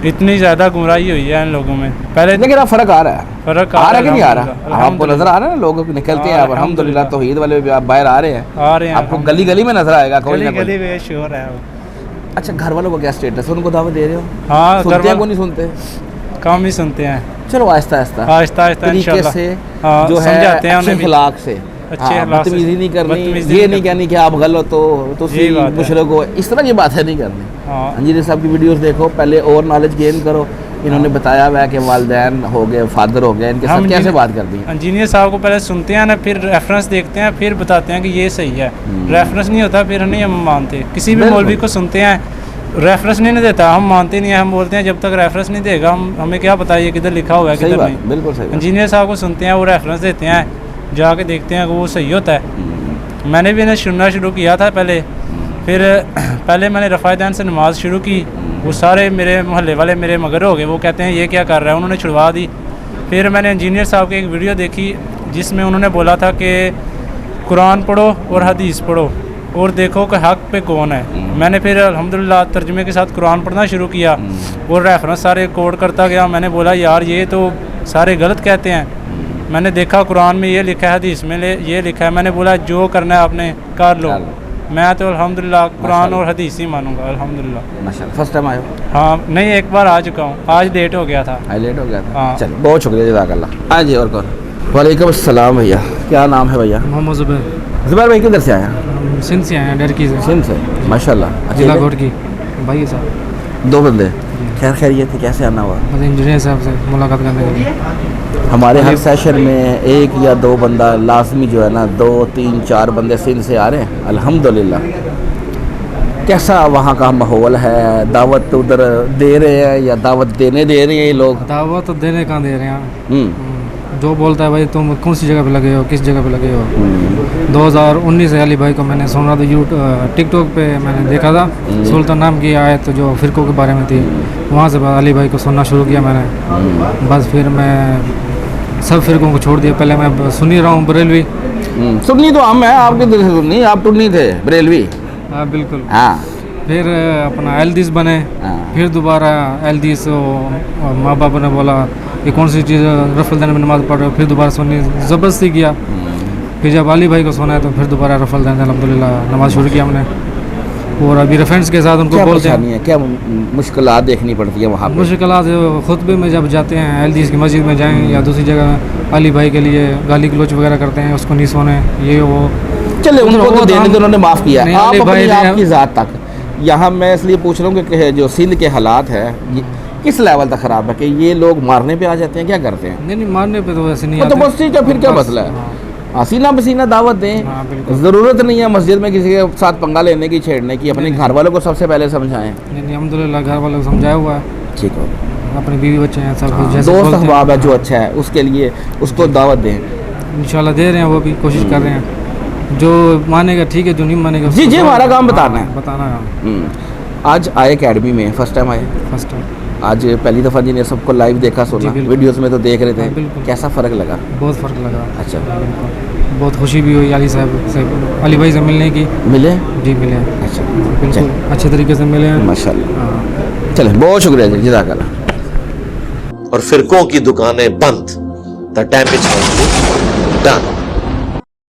Speaker 12: इतनी ज़्यादा गुमराही हुई है इन लोगों में। पहले
Speaker 3: लेकिन अब फ़र्क आ रहा है,
Speaker 12: फ़र्क
Speaker 3: आ रहा है कि नहीं आ रहा? आपको नजर आ रहा है ना, लोग निकलते हैं अल्हम्दुलिल्लाह, तौहीद वाले भी आप बाहर आ रहे हैं, आपको गली गली में नजर आएगा कोई ना कोई।
Speaker 12: में श्योर है।
Speaker 3: अच्छा, घर वालों को क्या स्टेटस है? उनको दावत दे रहे हो?
Speaker 12: हाँ,
Speaker 3: सुनते हैं, वो नहीं सुनते?
Speaker 12: कम ही सुनते हैं।
Speaker 3: चलो आहिस्ता आहिस्ता तरीके से जो है अच्छे अखलाक से, बदतमीजी नहीं करनी, ये नहीं कहनी कि आप गलत हो तो मुशरक हो, इस तरह की बातें नहीं करनी। इंजीनियर साहब की वीडियोस देखो, पहले और नॉलेज गेन करो। इन्होंने बताया हुआ है कि वालिदैन हो गए, फादर हो गए, इनके साथ कैसे बात करती है।
Speaker 12: इंजीनियर साहब को पहले सुनते हैं ना, फिर रेफरेंस देखते हैं, फिर बताते हैं कि ये सही है। रेफरेंस नहीं होता फिर नहीं हम मानते। किसी भी मौलवी को सुनते हैं, रेफरेंस नहीं देता, हम मानते नहीं है। हम बोलते हैं जब तक रेफरेंस नहीं देगा हमें क्या पता ये किधर लिखा हुआ है किधर नहीं।
Speaker 3: बिल्कुल सही।
Speaker 12: इंजीनियर साहब को सुनते हैं, वो रेफरेंस देते हैं, जाके देखते हैं कि वो सही होता है। मैंने भी इन्हें सुनना शुरू किया था पहले, फिर पहले मैंने रफ़ायदैन से नमाज शुरू की। वो सारे मेरे मोहल्ले वाले मेरे मगर हो गए, वो कहते हैं ये क्या कर रहा है, उन्होंने छुड़वा दी। फिर मैंने इंजीनियर साहब की एक वीडियो देखी जिसमें उन्होंने बोला था कि कुरान पढ़ो और हदीस पढ़ो और देखो कि हक़ पे कौन है। मैंने फिर अल्हम्दुलिल्लाह तर्जुमे के साथ कुरान पढ़ना शुरू किया और रेफरेंस सारे कोड करता गया। मैंने बोला यार ये तो सारे गलत कहते हैं। मैंने देखा कुरान में ये लिखा है, हदीस में ये लिखा है। मैंने बोला जो करना है आपने कर लो। मैं तो अल्हम्दुलिल्लाह कुरान और हदीस ही मानूंगा अल्हम्दुलिल्लाह।
Speaker 3: माशाअल्लाह। फर्स्ट टाइम आए हो?
Speaker 12: हाँ, नहीं, एक बार आ चुका हूँ, आज लेट हो गया था।
Speaker 3: आज लेट हो गया था?
Speaker 12: हाँ।
Speaker 3: चलो, बहुत शुक्रिया, जज़ाकल्लाह। हाँ जी, और कौन? वालेकुम अस्सलाम भैया, क्या नाम है भैया?
Speaker 12: मोहम्मद ज़ुबैर।
Speaker 3: ज़ुबैर भाई किधर से आए?
Speaker 12: सिंध से आए हैं, डरकी से।
Speaker 3: सिंध से, माशाअल्लाह।
Speaker 12: जिला कोट की भाई साहब।
Speaker 3: 2 बंदे, खैर खैरियत है, कैसे आना हुआ?
Speaker 12: मतलब इंजीनियर साहब से मुलाकात करने के लिए।
Speaker 3: हमारे हर सेशन में 1 या 2 बंदा लाजमी जो है ना, 2, 3, 4 बंदे सिंध से आ रहे हैं अल्हम्दुलिल्लाह। कैसा वहाँ का माहौल है? दावत उधर दे रहे हैं या दावत देने दे रहे हैं ये लोग?
Speaker 12: दावत तो देने कहाँ दे रहे हैं। जो बोलता है भाई तुम कौन सी जगह पे लगे हो, किस जगह पे लगे हो। 2019 से अली भाई को मैंने सुना था, टिकटॉक पे मैंने देखा था, सुल्तान नाम की आयत तो जो फ़िरक़ों के बारे में थी, वहाँ से अली भाई को सुनना शुरू किया मैंने। बस फिर मैं सब फ़िरक़ों को छोड़ दिया। पहले मैं सुन ही रहा हूँ बरेलवी।
Speaker 3: सुन्नी तो हम है, आपके दिल से सुन्नी, आप टुन्नी थे बरेलवी।
Speaker 12: हाँ बिल्कुल।
Speaker 3: हाँ,
Speaker 12: फिर अपना एलदीस बने, फिर दोबारा एलदीस माँ बाप ने बोला ये कौन सी चीज़ रफल दैन में नमाज़ पढ़ रहे हो, फिर दोबारा सोनी ज़बरदस्ती किया। फिर जब अली भाई को सोना है तो फिर दोबारा रफल दैन अल्हम्दुलिल्लाह नमाज़ शुरू किया हमने। और अभी रेफरेंस के साथ उनको बोलते हैं
Speaker 3: क्या मुश्किलात देखनी पड़ती है वहाँ पे?
Speaker 12: मुश्किलात खुतबे में जब जाते हैं एलदीस की मस्जिद में जाएँ या दूसरी जगह अली भाई के लिए गाली गलोच वगैरह करते हैं, उसको नहीं सोने ये वो।
Speaker 3: चले उनको तो देने तो उन्होंने माफ़ किया,
Speaker 12: नहीं,
Speaker 3: आप
Speaker 12: अली भाई
Speaker 3: अपनी
Speaker 12: ने-
Speaker 3: आपकी ज़ात तक यहाँ मैं इसलिए पूछ रहा हूँ कि जो सिंध के हालात है ये किस लेवल तक ख़राब है कि ये लोग मारने पे आ जाते हैं, क्या करते हैं?
Speaker 12: नहीं मारने पे तो वैसे नहीं
Speaker 3: तो
Speaker 12: आते।
Speaker 3: बस ठीक है, फिर क्या मसला है? हसीना पसीना दावत दें, ज़रूरत नहीं है मस्जिद में किसी के साथ पंगा लेने की, छेड़ने की। अपने घर वालों को सबसे पहले समझाएं।
Speaker 12: नहीं अल्हम्दुलिल्लाह घर वालों को समझाया हुआ है।
Speaker 3: ठीक है,
Speaker 12: अपने बीवी बच्चे हैं सब कुछ जैसे
Speaker 3: दोस्त
Speaker 12: बोलते हैं।
Speaker 3: अहबाब है जो अच्छा है उसके लिए उसको दावत दें।
Speaker 12: इंशाल्लाह दे रहे हैं, वो भी कोशिश कर रहे हैं। जो मानेगा ठीक है, जो नहीं मानेगा
Speaker 3: जी जी
Speaker 12: उसको
Speaker 3: हमारा काम
Speaker 12: हाँ,
Speaker 3: बताना है।
Speaker 12: बताना है।
Speaker 3: आज आए अकेडमी में, फर्स्ट टाइम आए?
Speaker 12: First time.
Speaker 3: आज पहली दफ़ा जी ने सबको लाइव देखा, सुना, वीडियोस में तो देख रहे थे,
Speaker 12: बिल्कुल।
Speaker 3: कैसा फ़र्क लगा?
Speaker 12: बहुत फ़र्क लगा।
Speaker 3: अच्छा,
Speaker 12: बहुत खुशी भी हुई अली साहब से, अली भाई से मिलने की।
Speaker 3: मिले?
Speaker 12: जी मिले।
Speaker 3: अच्छा,
Speaker 12: बिल्कुल अच्छे तरीके से मिले हैं
Speaker 3: माशाल्लाह। चले, बहुत शुक्रिया जी, जज़ाकल्लाह।
Speaker 1: और फिरकों की दुकानें बंद। The damage done.